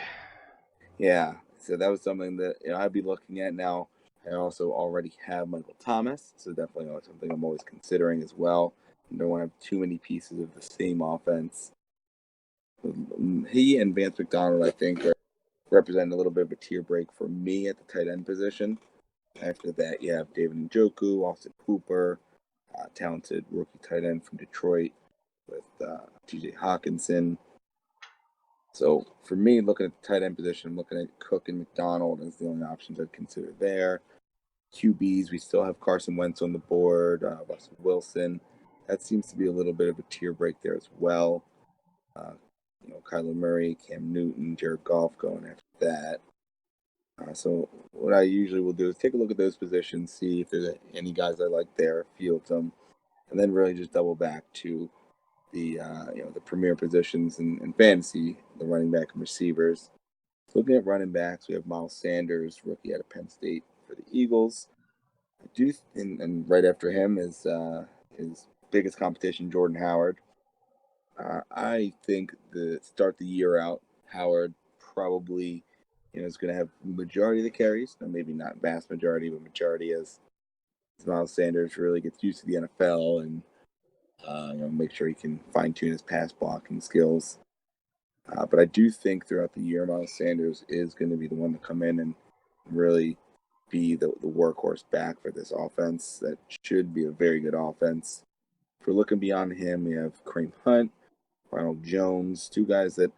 Yeah, so that was something that I'd be looking at now. I also already have Michael Thomas, so definitely something I'm always considering as well. I don't want to have too many pieces of the same offense. He and Vance McDonald, I think, represent a little bit of a tier break for me at the tight end position. After that, you have David Njoku, Austin Hooper, talented rookie tight end from Detroit, with TJ Hawkinson. So for me, looking at the tight end position, I'm looking at Cook and McDonald as the only options I'd consider there. QBs, we still have Carson Wentz on the board, Russell Wilson. That seems to be a little bit of a tier break there as well. Kyler Murray, Cam Newton, Jared Goff going after that. So what I usually will do is take a look at those positions, see if there's any guys I like there, field them, and then really just double back to the the premier positions in fantasy, the running back and receivers. So looking at running backs, we have Miles Sanders, rookie out of Penn State for the Eagles. I do, and right after him is his biggest competition, Jordan Howard. I think the start the year out, Howard probably is going to have majority of the carries. Now, maybe not vast majority, but majority as Miles Sanders really gets used to the NFL and make sure he can fine tune his pass blocking skills. But I do think throughout the year, Miles Sanders is going to be the one to come in and really be the workhorse back for this offense. That should be a very good offense. If we're looking beyond him, we have Kareem Hunt, Ronald Jones, two guys that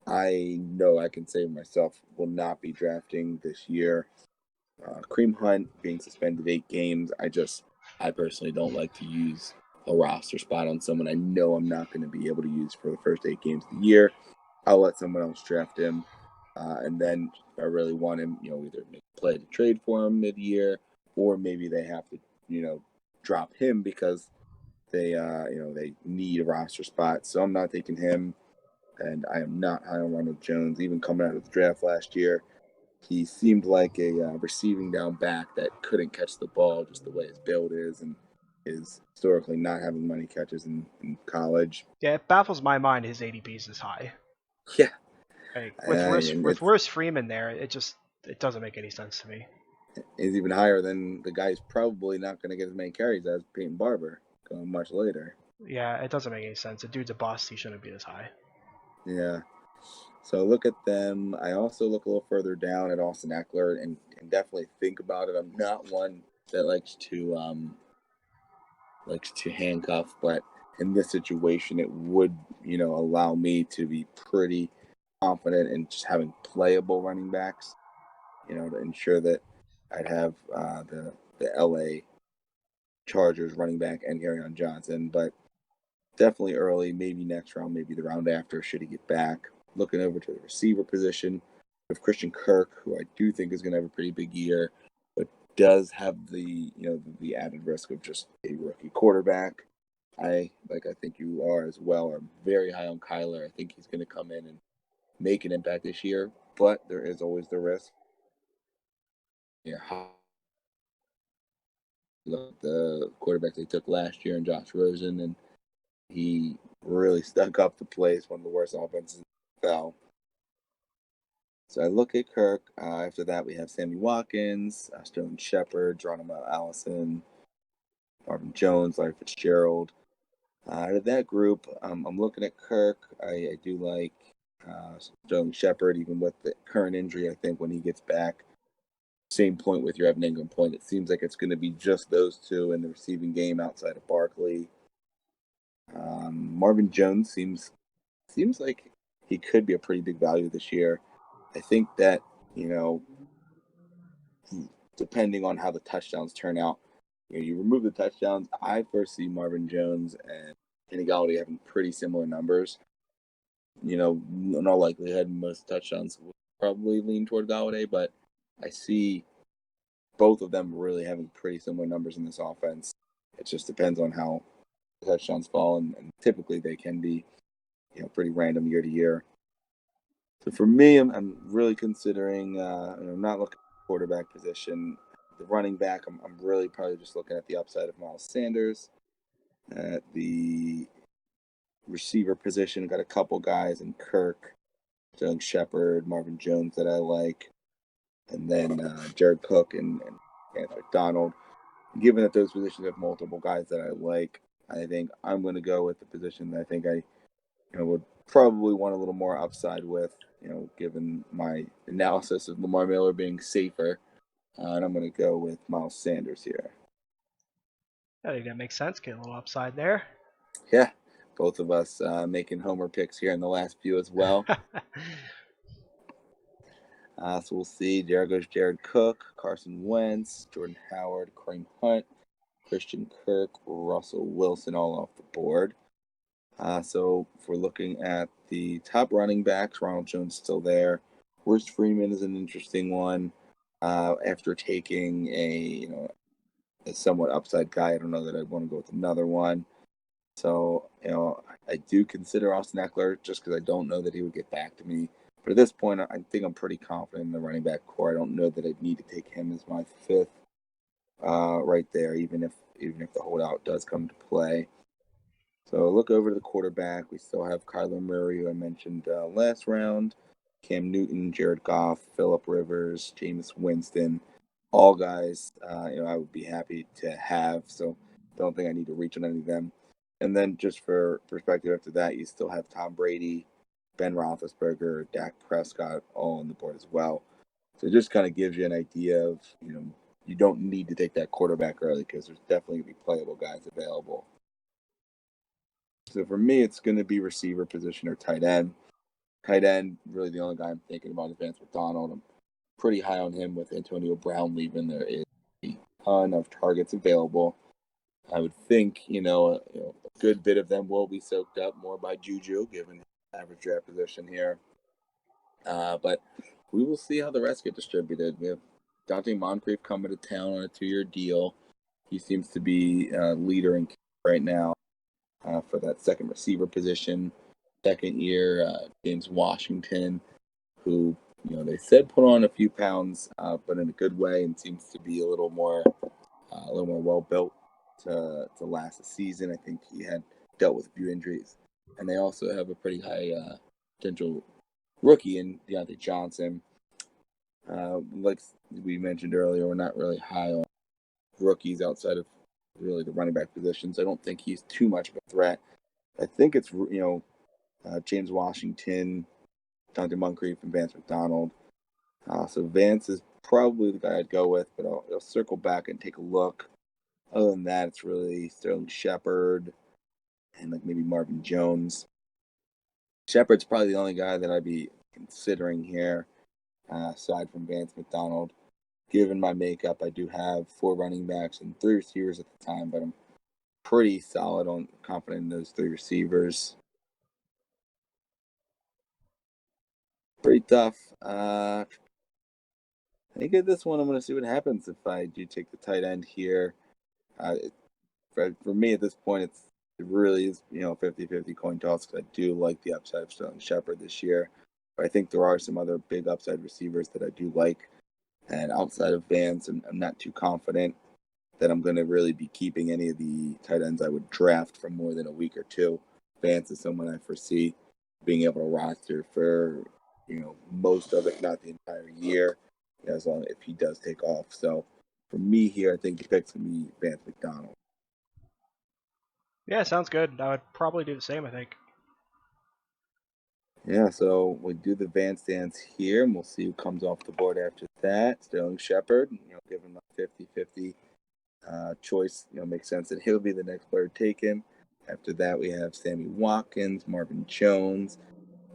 I know I can say myself will not be drafting this year. Kareem Hunt being suspended 8 games, I personally don't like to use a roster spot on someone I know I'm not going to be able to use for the first 8 games of the year. I'll let someone else draft him. And then if I really want him, either make a play to trade for him mid-year, or maybe they have to, drop him because they, they need a roster spot. So I'm not taking him, and I am not high on Ronald Jones. Even coming out of the draft last year, he seemed like a receiving down back that couldn't catch the ball just the way his build is, and is historically not having many catches in college. Yeah, it baffles my mind his ADP is this high. Yeah, Like and with Royce Freeman there, it doesn't make any sense to me. is even higher than the guy who's probably not going to get as many carries as Peyton Barber going much later. Yeah, it doesn't make any sense. The dude's a bust. He shouldn't be this high. Yeah. So look at them. I also look a little further down at Austin Eckler and definitely think about it. I'm not one that likes to handcuff, but in this situation, it would allow me to be pretty confident in just having playable running backs. To ensure that I'd have the LA Chargers running back and Kerryon Johnson, but definitely early, maybe next round, maybe the round after, should he get back. Looking over to the receiver position with Christian Kirk, who I do think is going to have a pretty big year, but does have the added risk of just a rookie quarterback. I think you are as well, are very high on Kyler. I think he's going to come in and make an impact this year, but there is always the risk. Look at the quarterback they took last year in Josh Rosen, and he really stuck up the place, one of the worst offenses in the NFL. So I look at Kirk. After that, we have Sammy Watkins, Sterling Shepard, Geronimo Allison, Marvin Jones, Larry Fitzgerald. Out of that group, I'm looking at Kirk. I do like Sterling Shepard, even with the current injury. I think when he gets back, same point with your Evan Ingram point. It seems like it's going to be just those two in the receiving game outside of Barkley. Marvin Jones seems like he could be a pretty big value this year. I think that, depending on how the touchdowns turn out, you remove the touchdowns. I first see Marvin Jones and Kenny Galladay having pretty similar numbers. In all likelihood, most touchdowns will probably lean toward Galladay, but I see both of them really having pretty similar numbers in this offense. It just depends on how the touchdowns fall, and typically they can be, pretty random year to year. So for me, I'm really considering. I'm not looking at the quarterback position. The running back, I'm really probably just looking at the upside of Miles Sanders. At the receiver position, got a couple guys in Kirk, Sterling Shepard, Marvin Jones that I like, and then Jared Cook and Anthony McDonald. Given that those positions have multiple guys that I like, I think I'm going to go with the position that I think I would probably want a little more upside with, given my analysis of Lamar Miller being safer. And I'm going to go with Miles Sanders here. I think that makes sense. Get a little upside there. Yeah. Both of us making homer picks here in the last few as well. So we'll see. There goes Jared Cook, Carson Wentz, Jordan Howard, Kareem Hunt, Christian Kirk, Russell Wilson, all off the board. So if we're looking at the top running backs, Ronald Jones still there. Royce Freeman is an interesting one. After taking a somewhat upside guy, I don't know that I'd want to go with another one. So I do consider Austin Eckler just because I don't know that he would get back to me. But at this point, I think I'm pretty confident in the running back core. I don't know that I'd need to take him as my fifth right there, even if the holdout does come to play. So look over to the quarterback. We still have Kyler Murray, who I mentioned last round, Cam Newton, Jared Goff, Phillip Rivers, Jameis Winston, all guys I would be happy to have. So don't think I need to reach on any of them. And then just for perspective after that, you still have Tom Brady, Ben Roethlisberger, Dak Prescott all on the board as well. So it just kind of gives you an idea of, you don't need to take that quarterback early because there's definitely going to be playable guys available. So for me, it's going to be receiver position or tight end. Tight end, really the only guy I'm thinking about is Vance McDonald. I'm pretty high on him with Antonio Brown leaving. There is a ton of targets available. I would think, a good bit of them will be soaked up more by Juju, given his average draft position here. But we will see how the rest get distributed. We have Dante Moncrief coming to town on a 2-year deal. He seems to be leader in right now for that second receiver position. Second year, James Washington, who they said put on a few pounds, but in a good way, and seems to be a little more well built to last the season. I think he had dealt with a few injuries, and they also have a pretty high potential rookie in Deontay Johnson. Like we mentioned earlier, we're not really high on rookies outside of really the running back positions. I don't think he's too much of a threat. I think it's James Washington, Dante Moncrief, and Vance McDonald. So Vance is probably the guy I'd go with, but I'll circle back and take a look. Other than that, it's really Sterling Shepard and like maybe Marvin Jones. Shepard's probably the only guy that I'd be considering here, aside from Vance McDonald. Given my makeup, I do have 4 running backs and 3 receivers at the time, but I'm pretty confident in those 3 receivers. Pretty tough. I think at this one, I'm going to see what happens if I do take the tight end here. For me at this point, it really is 50-50 coin toss because I do like the upside of Sterling Shepard this year. But I think there are some other big upside receivers that I do like. And outside of Vance, I'm not too confident that I'm going to really be keeping any of the tight ends I would draft for more than a week or two. Vance is someone I foresee being able to roster for most of it, not the entire year, as long if he does take off. So for me here, I think the pick's going to be Vance McDonald. Yeah, sounds good. I would probably do the same, I think. Yeah, so we do the Vance dance here, and we'll see who comes off the board after that. Sterling Shepard, give him a 50-50 choice. Makes sense that he'll be the next player taken. After that, we have Sammy Watkins, Marvin Jones,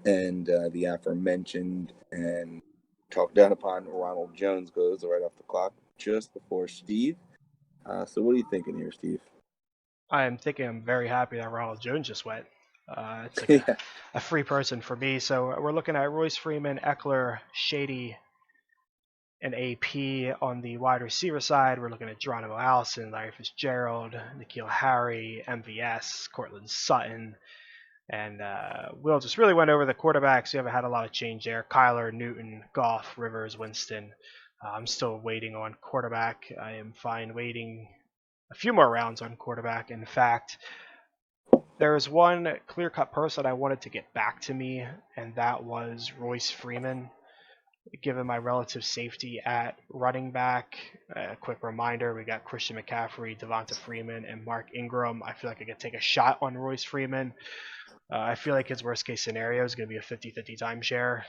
and the aforementioned and talked down upon Ronald Jones goes right off the clock just before Steve. So what are you thinking here, Steve? I'm very happy that Ronald Jones just went. It's like Yeah. a free person for me. So we're looking at Royce Freeman, Eckler, Shady, and AP on the wide receiver side. We're looking at Geronimo Allison, Larry Fitzgerald, N'Keal Harry, MVS, Cortland Sutton. And Will just really went over the quarterbacks. We haven't had a lot of change there. Kyler, Newton, Goff, Rivers, Winston. I'm still waiting on quarterback. I am fine waiting a few more rounds on quarterback. In fact, there was one clear-cut person I wanted to get back to me, and that was Royce Freeman. Given my relative safety at running back, a quick reminder, we got Christian McCaffrey, Devonta Freeman, and Mark Ingram. I feel like I could take a shot on Royce Freeman. I feel like his worst case scenario is going to be a 50-50 timeshare,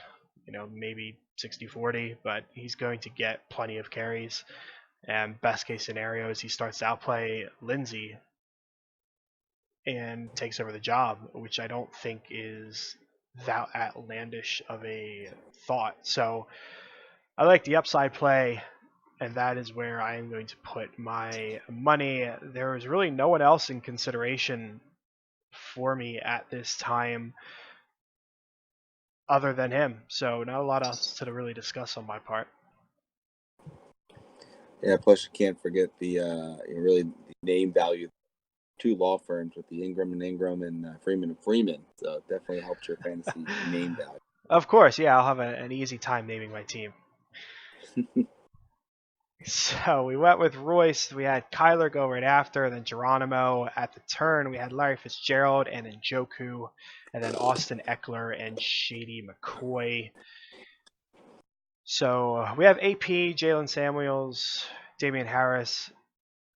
maybe 60-40, but he's going to get plenty of carries. And best case scenario is he starts to outplay Lindsey. and takes over the job, which I don't think is that outlandish of a thought. So I like the upside play, and that is where I am going to put my money. There is really no one else in consideration for me at this time other than him. So not a lot else to really discuss on my part. Yeah, plus you can't forget the really the name value. Two law firms with the Ingram and Ingram and Freeman and Freeman, so it definitely helped your fantasy name value. Of course, yeah, I'll have an easy time naming my team. So we went with Royce. We had Kyler go right after, and then Geronimo at the turn. We had Larry Fitzgerald and Njoku, and then Austin Eckler and Shady McCoy. So we have AP, Jalen Samuels, Damian Harris,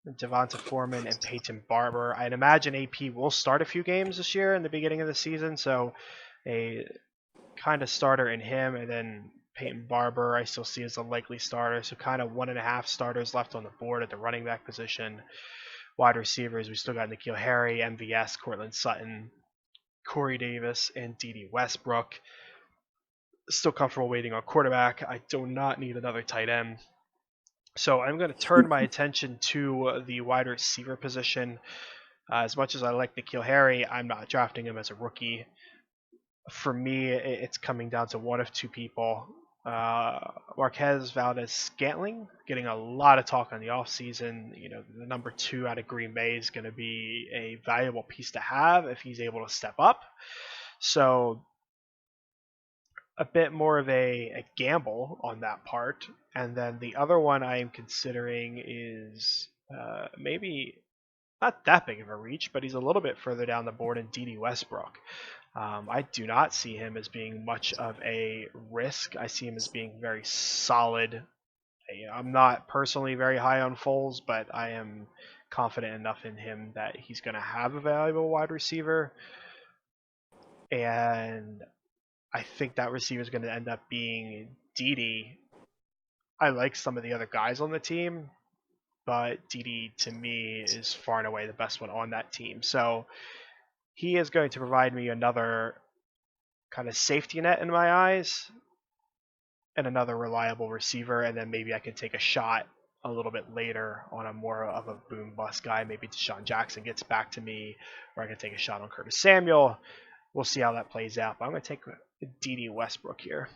Devonta Foreman, and Peyton Barber. I'd imagine AP will start a few games this year in the beginning of the season, so a kind of starter in him, and then Peyton Barber I still see as a likely starter, so kind of 1.5 starters left on the board at the running back position. Wide receivers, we still got N'Keal Harry, MVS, Cortland Sutton, Corey Davis, and Dede Westbrook. Still comfortable waiting on quarterback. I do not need another tight end. So I'm going to turn my attention to the wide receiver position. As much as I like N'Keal Harry, I'm not drafting him as a rookie. For me, it's coming down to one of two people. Marquez Valdez-Scantling, getting a lot of talk on the offseason. You know, the number 2 out of Green Bay is going to be a valuable piece to have if he's able to step up. So a bit more of a gamble on that part. And then the other one I am considering is maybe not that big of a reach, but he's a little bit further down the board in Dede Westbrook. I do not see him as being much of a risk. I see him as being very solid. I'm not personally very high on Foles, but I am confident enough in him that he's going to have a valuable wide receiver. And I think that receiver is going to end up being Dede. I like some of the other guys on the team, but Dede to me is far and away the best one on that team. So he is going to provide me another kind of safety net in my eyes and another reliable receiver, and then maybe I can take a shot a little bit later on a more of a boom bust guy. Maybe Deshaun Jackson gets back to me, or I can take a shot on Curtis Samuel. We'll see how that plays out, but I'm going to take Dede Westbrook here.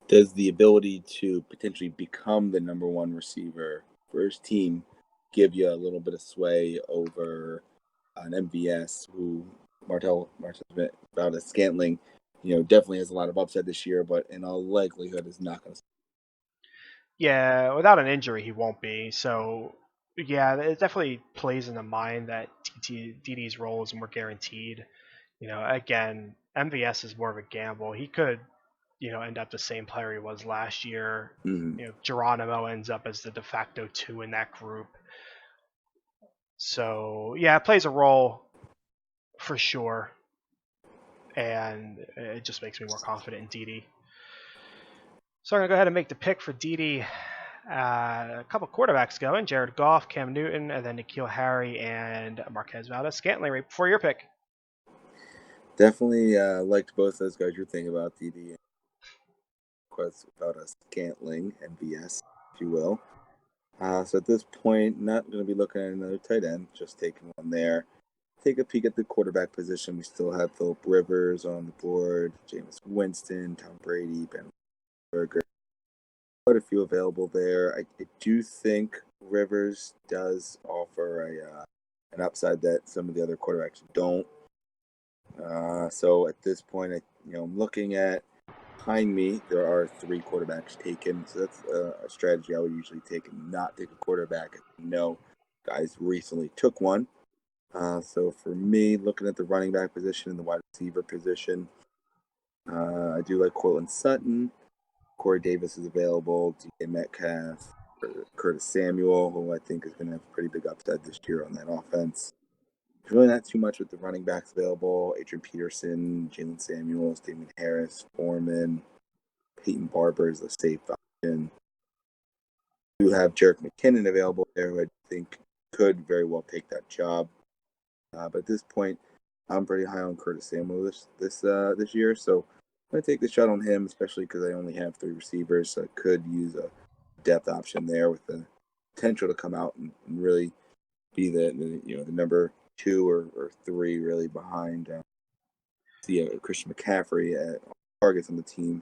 Does the ability to potentially become the number 1 receiver for his team give you a little bit of sway over an MVS who Martell Valdez-Scantling, definitely has a lot of upside this year, but in all likelihood is not going to. Yeah, without an injury, he won't be. So, yeah, it definitely plays in the mind that Dede's role is more guaranteed. Again, MVS is more of a gamble. He could, end up the same player he was last year. Mm-hmm. Geronimo ends up as the de facto 2 in that group. So, yeah, it plays a role for sure. And it just makes me more confident in Dede. So I'm going to go ahead and make the pick for Dede. A couple quarterbacks going: Jared Goff, Cam Newton, and then N'Keal Harry and Marquez Valdez-Scantling. Right before your pick. Definitely liked both those guys you're thinking about, Dede. About a Scantling, MVS, if you will. So at this point, not going to be looking at another tight end, just taking one there. Take a peek at the quarterback position. We still have Philip Rivers on the board, Jameis Winston, Tom Brady, Ben Berger. Quite a few available there. I do think Rivers does offer an upside that some of the other quarterbacks don't. So at this point, I'm looking at behind me, there are 3 quarterbacks taken. So that's a strategy I would usually take and not take a quarterback. Guys recently took one. So for me, looking at the running back position and the wide receiver position, I do like Cortland Sutton. Corey Davis is available. DK Metcalf, Curtis Samuel, who I think is going to have a pretty big upside this year on that offense. There's really not too much with the running backs available. Adrian Peterson, Jalen Samuels, Damian Harris, Foreman, Peyton Barber is a safe option. You have Jerick McKinnon available there, who I think could very well take that job. But at this point, I'm pretty high on Curtis Samuel this year, so I'm gonna take the shot on him, especially because I only have 3 receivers, so I could use a depth option there with the potential to come out and really be the number 2 or 3 really behind Christian McCaffrey at targets on the team.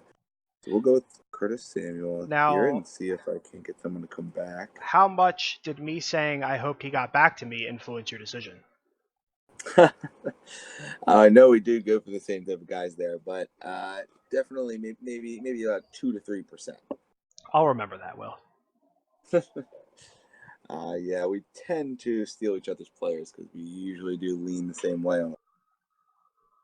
So we'll go with Curtis Samuel here Now, and see if I can get someone to come back. how much did me saying I hope he got back to me influence your decision? I know we do go for the same type of guys there, but definitely maybe about 2 to 3%. I'll remember that, Will. Yeah, we tend to steal each other's players because we usually do lean the same way on.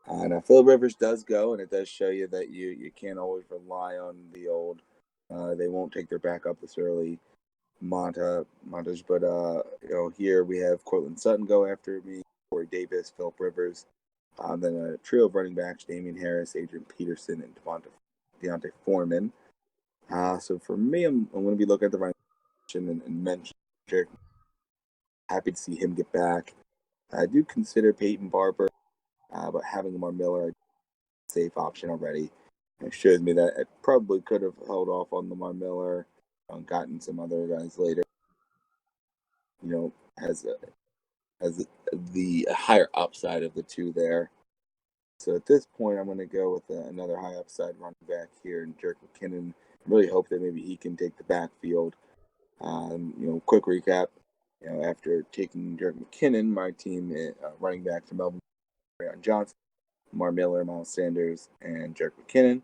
Now Phillip Rivers does go, and it does show you that you can't always rely on the old. They won't take their backup this early, montage. But here we have Cortland Sutton go after me, Corey Davis, Phillip Rivers, then a trio of running backs: Damian Harris, Adrian Peterson, and Deontay Foreman. So for me, I'm going to be looking at the running and mention Jared. Happy to see him get back. I do consider Peyton Barber, but having Lamar Miller, a safe option already. It shows me that I probably could have held off on Lamar Miller and gotten some other guys later. As the higher upside of the two there. So at this point, I'm going to go with another high upside running back here, and Jerick McKinnon. Really hope that maybe he can take the backfield. Quick recap. After taking Jerick McKinnon, my team running back from Melbourne, Rayon Johnson, Lamar Miller, Miles Sanders, and Jerick McKinnon.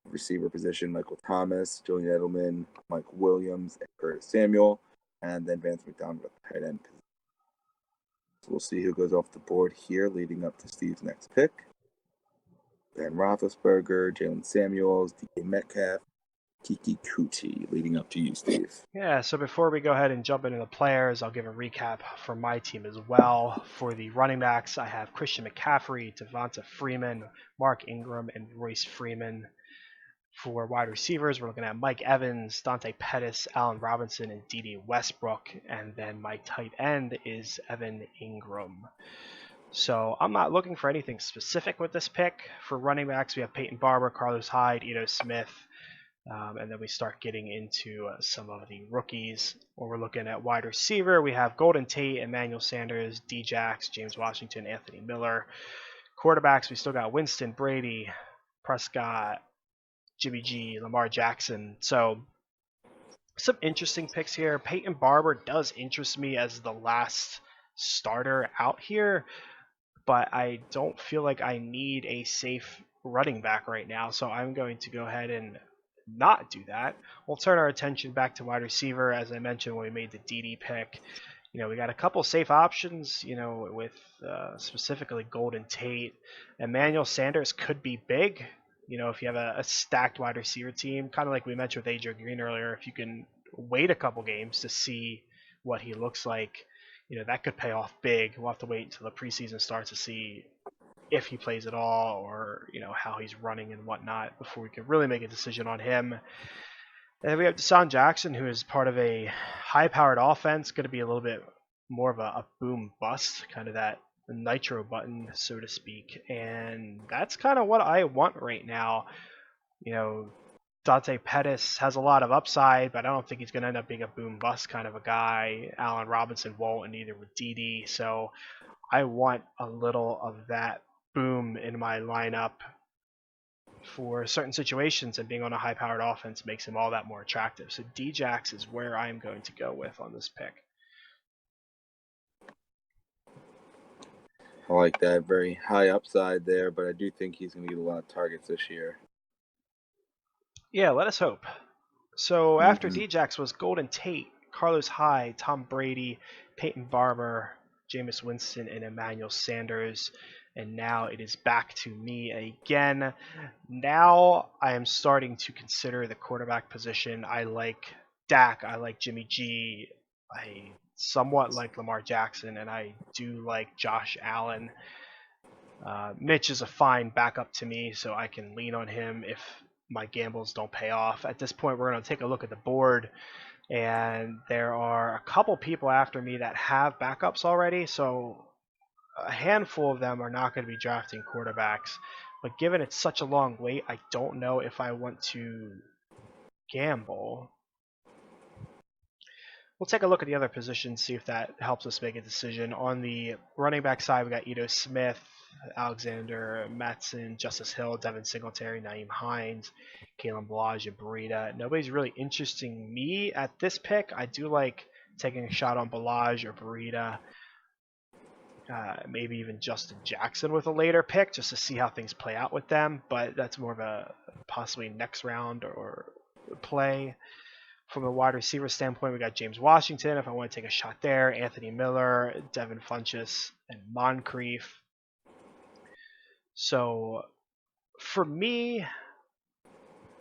Receiver position: Michael Thomas, Julian Edelman, Mike Williams, and Curtis Samuel, and then Vance McDonald at the tight end position. So we'll see who goes off the board here, leading up to Steve's next pick. Ben Roethlisberger, Jalen Samuels, DK Metcalf, Kiki Kuti, leading up to you, Steve. Yeah, so before we go ahead and jump into the players, I'll give a recap for my team as well. For the running backs, I have Christian McCaffrey, Devonta Freeman, Mark Ingram, and Royce Freeman. For wide receivers, we're looking at Mike Evans, Dante Pettis, Allen Robinson, and Dede Westbrook. And then my tight end is Evan Ingram. So I'm not looking for anything specific with this pick. For running backs, we have Peyton Barber, Carlos Hyde, Ito Smith, and then we start getting into some of the rookies. When we're looking at wide receiver, we have Golden Tate, Emmanuel Sanders, Djax, James Washington, Anthony Miller. Quarterbacks, we still got Winston, Brady, Prescott, Jimmy G, Lamar Jackson. So some interesting picks here. Peyton Barber does interest me as the last starter out here, but I don't feel like I need a safe running back right now, so I'm going to go ahead and not do that. We'll turn our attention back to wide receiver. As I mentioned when we made the DD pick, we got a couple safe options, with specifically Golden Tate. Emmanuel Sanders could be big, if you have a stacked wide receiver team, kind of like we mentioned with AJ Green earlier. If you can wait a couple games to see what he looks like, that could pay off big. We'll have to wait until the preseason starts to see if he plays at all, or how he's running and whatnot, before we can really make a decision on him. And then we have Deshaun Jackson, who is part of a high-powered offense, going to be a little bit more of a boom bust, kind of that nitro button, so to speak. And that's kind of what I want right now. Dante Pettis has a lot of upside, but I don't think he's going to end up being a boom bust kind of a guy. Allen Robinson won't, and neither would Dede. So I want a little of that boom in my lineup for certain situations, and being on a high-powered offense makes him all that more attractive. So Djax is where I'm going to go with on this pick. I like that. Very high upside there, but I do think he's going to get a lot of targets this year. Yeah, let us hope. So after Djax was Golden Tate, Carlos Hyde, Tom Brady, Peyton Barber, Jameis Winston, and Emmanuel Sanders. And now it is back to me again. Now I am starting to consider the quarterback position. I like Dak. I like Jimmy G. I somewhat like Lamar Jackson, and I do like Josh Allen. Mitch is a fine backup to me, so I can lean on him if my gambles don't pay off. At this point, we're going to take a look at the board, and there are a couple people after me that have backups already, so a handful of them are not going to be drafting quarterbacks. But given it's such a long wait, I don't know if I want to gamble. We'll take a look at the other positions, see if that helps us make a decision. On the running back side, we got Ito Smith, Alexander Matson, Justice Hill, Devin Singletary, Naeem Hines, Kalen Ballage, Burita. Nobody's really interesting me at this pick. I do like taking a shot on Ballage or Burita. Maybe even Justin Jackson with a later pick just to see how things play out with them, but that's more of a possibly next round or play. From a wide receiver standpoint, we got James Washington, if I want to take a shot there, Anthony Miller, Devin Funchess, and Moncrief. So for me,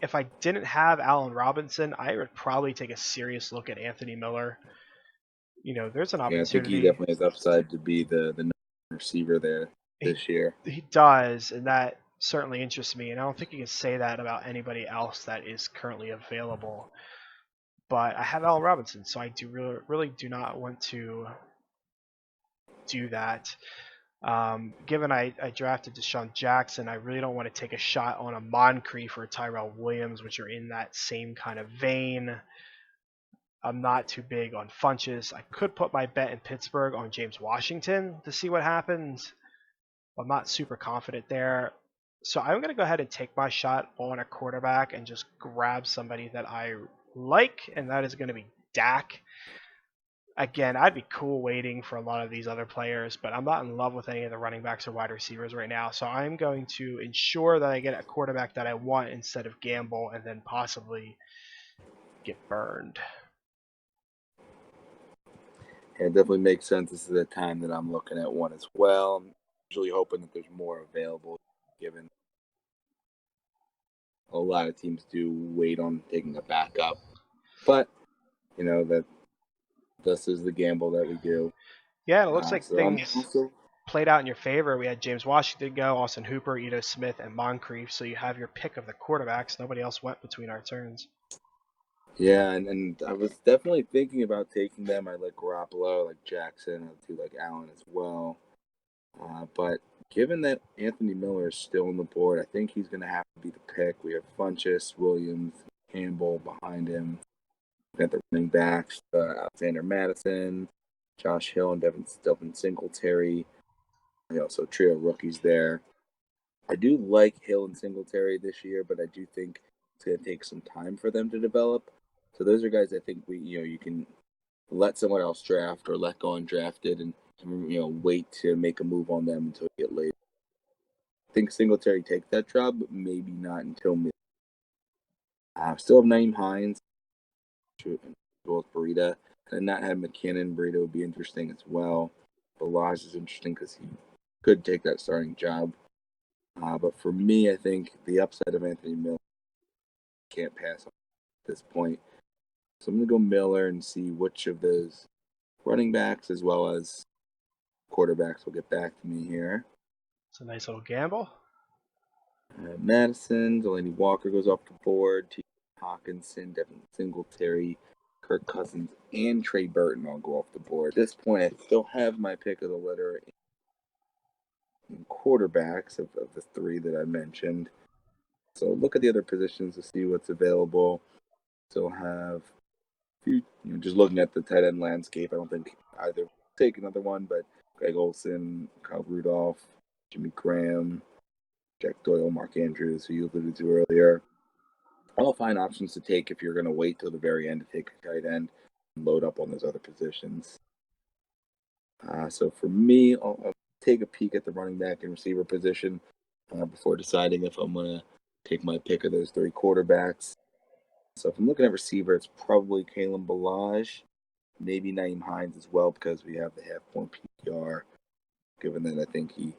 if I didn't have Allen Robinson, I would probably take a serious look at Anthony Miller. There's an Yeah, I think he opportunity. definitely has upside to be the number one receiver there this year. He does, and that certainly interests me. And I don't think you can say that about anybody else that is currently available. But I have Allen Robinson, so I do really do not want to do that. Given I drafted Deshaun Jackson, I really don't want to take a shot on a Moncrief or Tyrell Williams, which are in that same kind of vein. I'm not too big on Funches. I could put my bet in Pittsburgh on James Washington to see what happens. I'm not super confident there. So I'm going to go ahead and take my shot on a quarterback and just grab somebody that I like, and that is going to be Dak. Again, I'd be cool waiting for a lot of these other players, but I'm not in love with any of the running backs or wide receivers right now. So I'm going to ensure that I get a quarterback that I want instead of gamble and then possibly get burned. Yeah, it definitely makes sense. This is the time that I'm looking at one as well. I'm usually hoping that there's more available, given a lot of teams do wait on taking a backup. But, that this is the gamble that we do. Yeah, it looks like So I'm things also, played out in your favor. We had James Washington go, Austin Hooper, Ito Smith, and Moncrief. So you have your pick of the quarterbacks. Nobody else went between our turns. yeah, and I was definitely thinking about taking them. I like Garoppolo, I like Jackson, I do like Allen as well. But given that Anthony Miller is still on the board, I think he's going to have to be the pick. We have Funchess, Williams, Campbell behind him. We got the running backs, Alexander Madison, Josh Hill, and Devin Singletary. So trio rookies there. I do like Hill and Singletary this year, but I do think it's going to take some time for them to develop. So those are guys I think you can let someone else draft or let go undrafted and wait to make a move on them until you get later. I think Singletary takes that job, but maybe not until mid. Still have Naeem Hines, as well as Burita, and not have McKinnon. Burita would be interesting as well. Ballage is interesting because he could take that starting job. But for me, I think the upside of Anthony Miller can't pass on at this point. So I'm going to go Miller and see which of those running backs as well as quarterbacks will get back to me here. It's a nice little gamble. Madison, Delaney Walker goes off the board. T. Hawkinson, Devin Singletary, Kirk Cousins, and Trey Burton all go off the board. At this point, I still have my pick of the litter in quarterbacks of the three that I mentioned. So look at the other positions to see what's available. Still have a few, just looking at the tight end landscape, I don't think either take another one, but Greg Olsen, Kyle Rudolph, Jimmy Graham, Jack Doyle, Mark Andrews, who you alluded to earlier. All fine options to take if you're going to wait till the very end to take a tight end and load up on those other positions. So for me, I'll take a peek at the running back and receiver position before deciding if I'm going to take my pick of those three quarterbacks. So if I'm looking at receiver, it's probably Kalen Ballage, maybe Naeem Hines as well, because we have the half-point PPR, given that I think he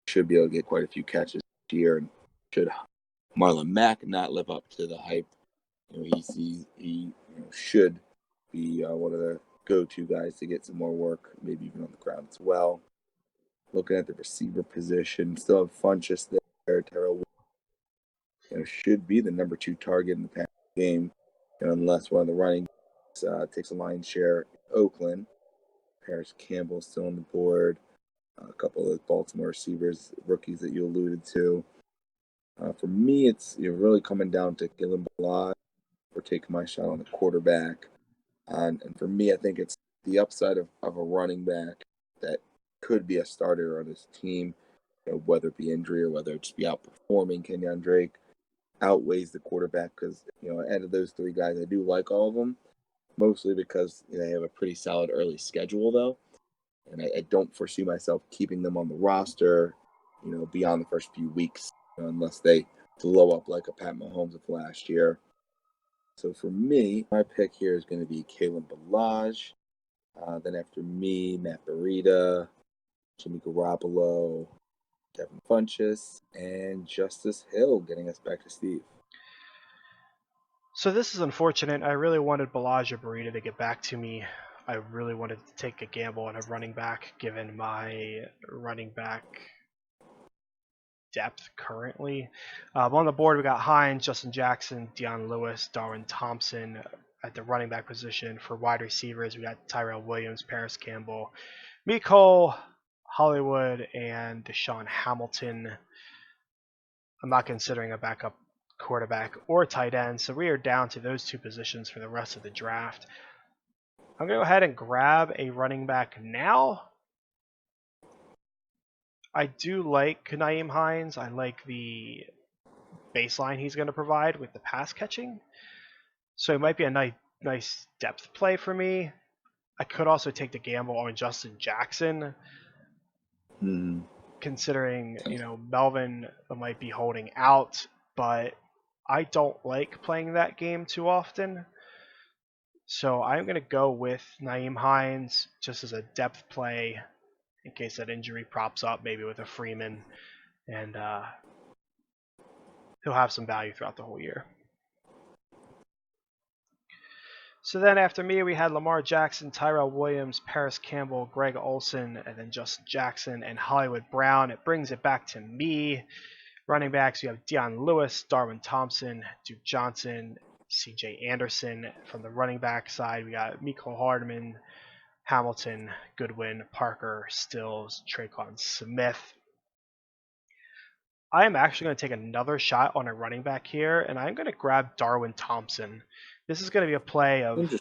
should be able to get quite a few catches this year. And should Marlon Mack not live up to the hype, he should be one of the go-to guys to get some more work, maybe even on the ground as well. Looking at the receiver position, still have Funchess there. Terrell should be the number 2 target in the past game, unless one of the running takes a lion's share in Oakland. Paris Campbell still on the board. a couple of those Baltimore receivers, rookies that you alluded to. For me, it's really coming down to Gillen Balaj for taking my shot on the quarterback. And for me, I think it's the upside of a running back that could be a starter on his team, whether it be injury or whether it just be outperforming Kenyon Drake, outweighs the quarterback because, out of those three guys, I do like all of them, mostly because they have a pretty solid early schedule, though. And I don't foresee myself keeping them on the roster, beyond the first few weeks, unless they blow up like a Pat Mahomes of last year. So for me, my pick here is going to be Kalen Balaj. Then after me, Matt Breida, Jimmy Garoppolo, Devin Funchess, and Justice Hill, getting us back to Steve. So this is unfortunate. I really wanted Balaja Burita to get back to me. I really wanted to take a gamble on a running back, given my running back depth currently. On the board, we got Hines, Justin Jackson, Deion Lewis, Darwin Thompson at the running back position. For wide receivers, we got Tyrell Williams, Paris Campbell, Mecole Hollywood, and Deshaun Hamilton. I'm not considering a backup quarterback or tight end, so we are down to those two positions for the rest of the draft. I'm going to go ahead and grab a running back now. I do like Nyheim Hines. I like the baseline he's going to provide with the pass catching. So it might be a nice depth play for me. I could also take the gamble on Justin Jackson, considering Melvin might be holding out, but I don't like playing that game too often. So I'm going to go with Nyheim Hines just as a depth play in case that injury props up, maybe with a Freeman, and he'll have some value throughout the whole year. So then after me, we had Lamar Jackson, Tyrell Williams, Paris Campbell, Greg Olsen, and then Justin Jackson and Hollywood Brown. It brings it back to me. Running backs, we have Deion Lewis, Darwin Thompson, Duke Johnson, C.J. Anderson. From the running back side, we got Mecole Hardman, Hamilton, Goodwin, Parker, Stills, Traquan Smith. I am actually going to take another shot on a running back here, and I'm going to grab Darwin Thompson. This is going to be a play of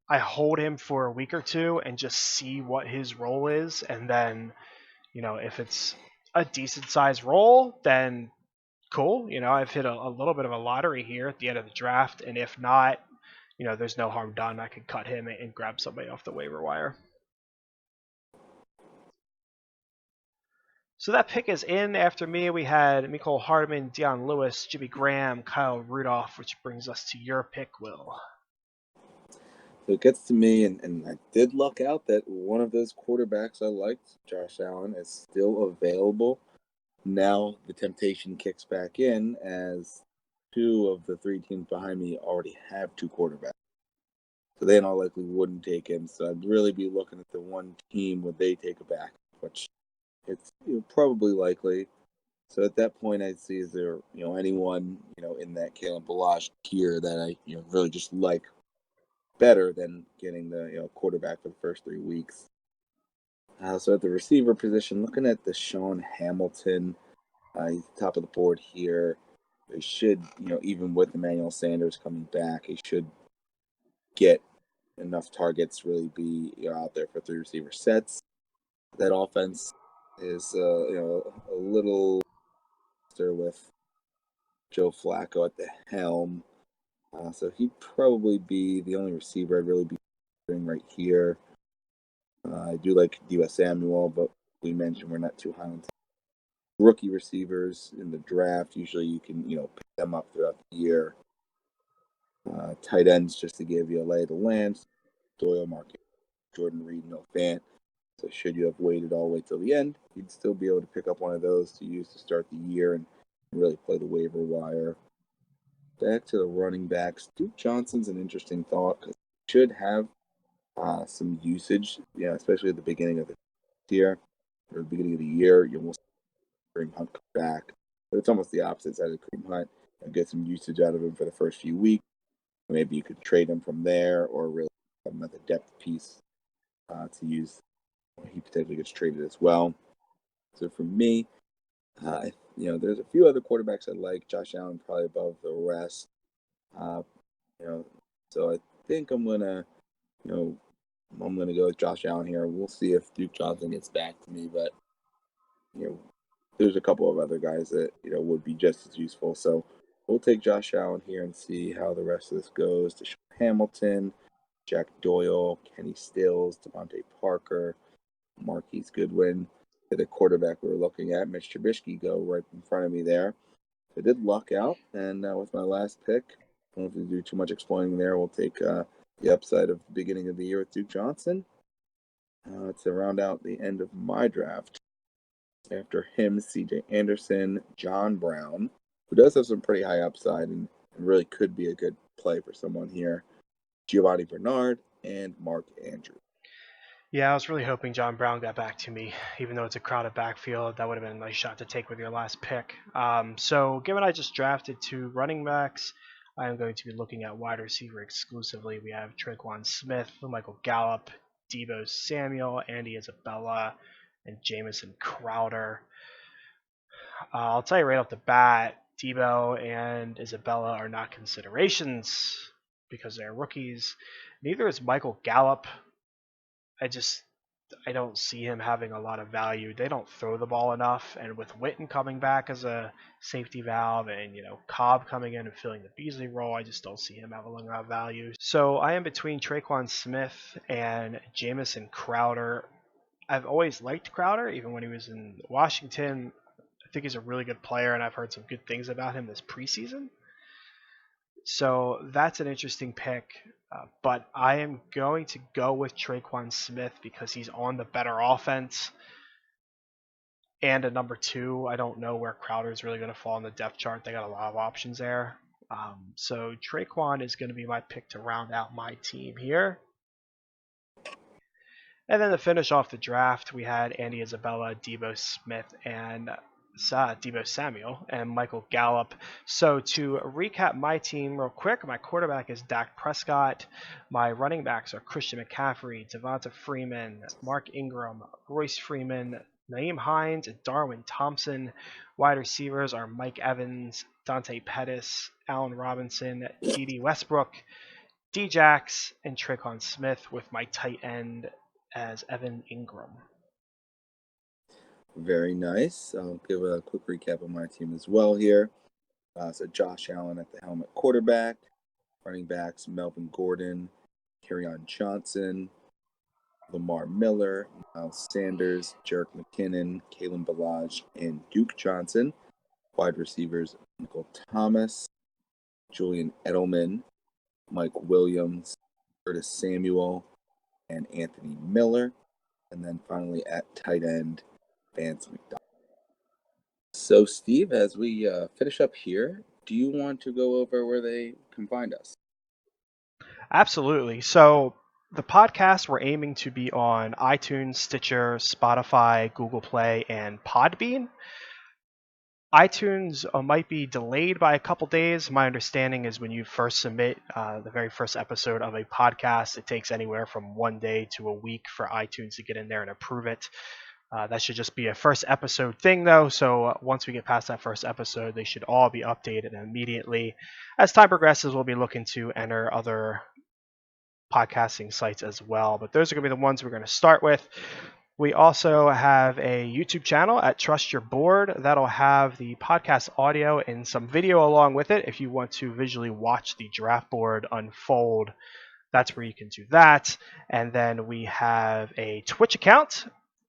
I hold him for a week or two and just see what his role is, and then, if it's a decent sized role, then cool. I've hit a little bit of a lottery here at the end of the draft, and if not, there's no harm done. I could cut him and grab somebody off the waiver wire. So that pick is in. After me, we had Mecole Hardman, Deion Lewis, Jimmy Graham, Kyle Rudolph, which brings us to your pick, Will. So it gets to me, and I did luck out that one of those quarterbacks I liked, Josh Allen, is still available. Now the temptation kicks back in as two of the three teams behind me already have two quarterbacks. So they in all likely wouldn't take him. So I'd really be looking at the one team would they take a back, which it's probably likely. So at that point, I'd see is there anyone in that Kalen Balaj tier that I really just like better than getting the quarterback for the first 3 weeks. So at the receiver position, looking at Deshaun Hamilton, he's top of the board here. They should even with Emmanuel Sanders coming back, he should get enough targets to really be out there for 3 receiver sets. That offense is a little with Joe Flacco at the helm. So he'd probably be the only receiver I'd really be doing right here. I do like Deebo Samuel, but we mentioned we're not too high on rookie receivers in the draft. Usually you can pick them up throughout the year. Tight ends, just to give you a lay of the land. Doyle, Market, Jordan Reed, no Fant. So should you have waited all the way till the end, you'd still be able to pick up one of those to use to start the year and really play the waiver wire. Back to the running backs. Duke Johnson's an interesting thought because he should have some usage, especially at the beginning of the year or the beginning of the year. You almost Kareem Hunt come back, but it's almost the opposite side of Kareem Hunt and get some usage out of him for the first few weeks. Maybe you could trade him from there or really have another depth piece to use. He potentially gets traded as well. So for me, there's a few other quarterbacks I like. Josh Allen probably above the rest. Uh, you know, so I think you know, I'm gonna go with Josh Allen here. We'll see if Duke Johnson gets back to me, but you know, there's a couple of other guys that would be just as useful. So we'll take Josh Allen here and see how the rest of this goes. Deshaun Hamilton, Jack Doyle, Kenny Stills, Devontae Parker, Marquise Goodwin. The quarterback we were looking at, Mitch Trubisky, go right in front of me there. So I did luck out, and with my last pick, I don't have to do too much explaining there. We'll take the upside of the beginning of the year with Duke Johnson to round out the end of my draft. After him, C.J. Anderson, John Brown, who does have some pretty high upside and really could be a good play for someone here, Giovanni Bernard, and Mark Andrews. Yeah, I was really hoping John Brown got back to me, even though it's a crowded backfield. That would have been a nice shot to take with your last pick. So, given I just drafted 2 running backs, I am going to be looking at wide receiver exclusively. We have Traquan Smith, Michael Gallup, Deebo Samuel, Andy Isabella, and Jamison Crowder. I'll tell you right off the bat, Deebo and Isabella are not considerations because they're rookies. Neither is Michael Gallup. I don't see him having a lot of value. They don't throw the ball enough, and with Witten coming back as a safety valve, and Cobb coming in and filling the Beasley role, I just don't see him having a lot of value. So I am between Traquan Smith and Jamison Crowder. I've always liked Crowder, even when he was in Washington. I think he's a really good player, and I've heard some good things about him this preseason. So that's an interesting pick. But I am going to go with Traquan Smith because he's on the better offense and a number 2. I don't know where Crowder is really going to fall on the depth chart. They got a lot of options there. So Traquan is going to be my pick to round out my team here. And then to finish off the draft, we had Andy Isabella, Deebo Smith, and Deebo Samuel, and Michael Gallup. So to recap my team real quick, my quarterback is Dak Prescott. My running backs are Christian McCaffrey, Devonta Freeman, Mark Ingram, Royce Freeman, Naeem Hines, and Darwin Thompson. Wide receivers are Mike Evans, Dante Pettis, Allen Robinson, Dede Westbrook, Djax, and Traquan Smith, with my tight end as Evan Ingram. Very nice. I'll give a quick recap of my team as well here. So Josh Allen at the helm at quarterback, running backs Melvin Gordon, Kerryon Johnson, Lamar Miller, Miles Sanders, Jerick McKinnon, Kalen Ballage, and Duke Johnson. Wide receivers Michael Thomas, Julian Edelman, Mike Williams, Curtis Samuel, and Anthony Miller. And then finally at tight end, Vance McDonald. So, Steve, as we finish up here, do you want to go over where they can find us? Absolutely. So the podcast, we're aiming to be on iTunes, Stitcher, Spotify, Google Play, and Podbean. iTunes might be delayed by a couple days. My understanding is when you first submit the very first episode of a podcast, it takes anywhere from 1 day to a week for iTunes to get in there and approve it. That should just be a first episode thing, though. So once we get past that first episode, they should all be updated immediately. As time progresses, we'll be looking to enter other podcasting sites as well. But those are going to be the ones we're going to start with. We also have a YouTube channel at Trust Your Board. That'll have the podcast audio and some video along with it. If you want to visually watch the draft board unfold, that's where you can do that. And then we have a Twitch account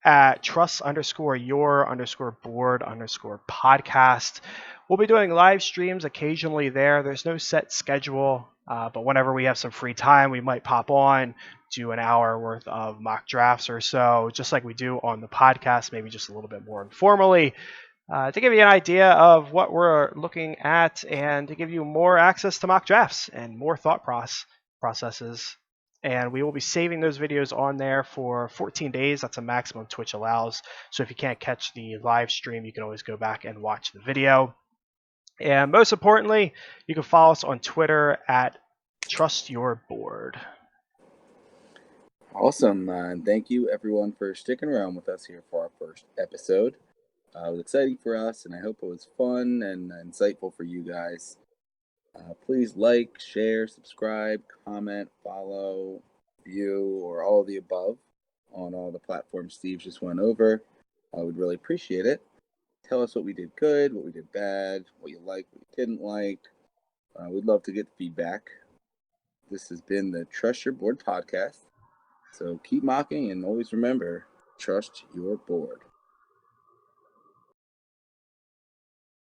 at trust_your_board_podcast. We'll be doing live streams occasionally there. There's no set schedule, but whenever we have some free time, we might pop on, do an hour worth of mock drafts or so, just like we do on the podcast, maybe just a little bit more informally, to give you an idea of what we're looking at and to give you more access to mock drafts and more thought processes. And we will be saving those videos on there for 14 days. That's a maximum Twitch allows. So if you can't catch the live stream, you can always go back and watch the video. And most importantly, you can follow us on Twitter at TrustYourBoard. Awesome. And thank you, everyone, for sticking around with us here for our first episode. It was exciting for us, and I hope it was fun and insightful for you guys. Please like, share, subscribe, comment, follow, view, or all of the above on all the platforms Steve just went over. I would really appreciate it. Tell us what we did good, what we did bad, what you liked, what you didn't like. We'd love to get feedback. This has been the Trust Your Board podcast. So keep mocking and always remember, trust your board.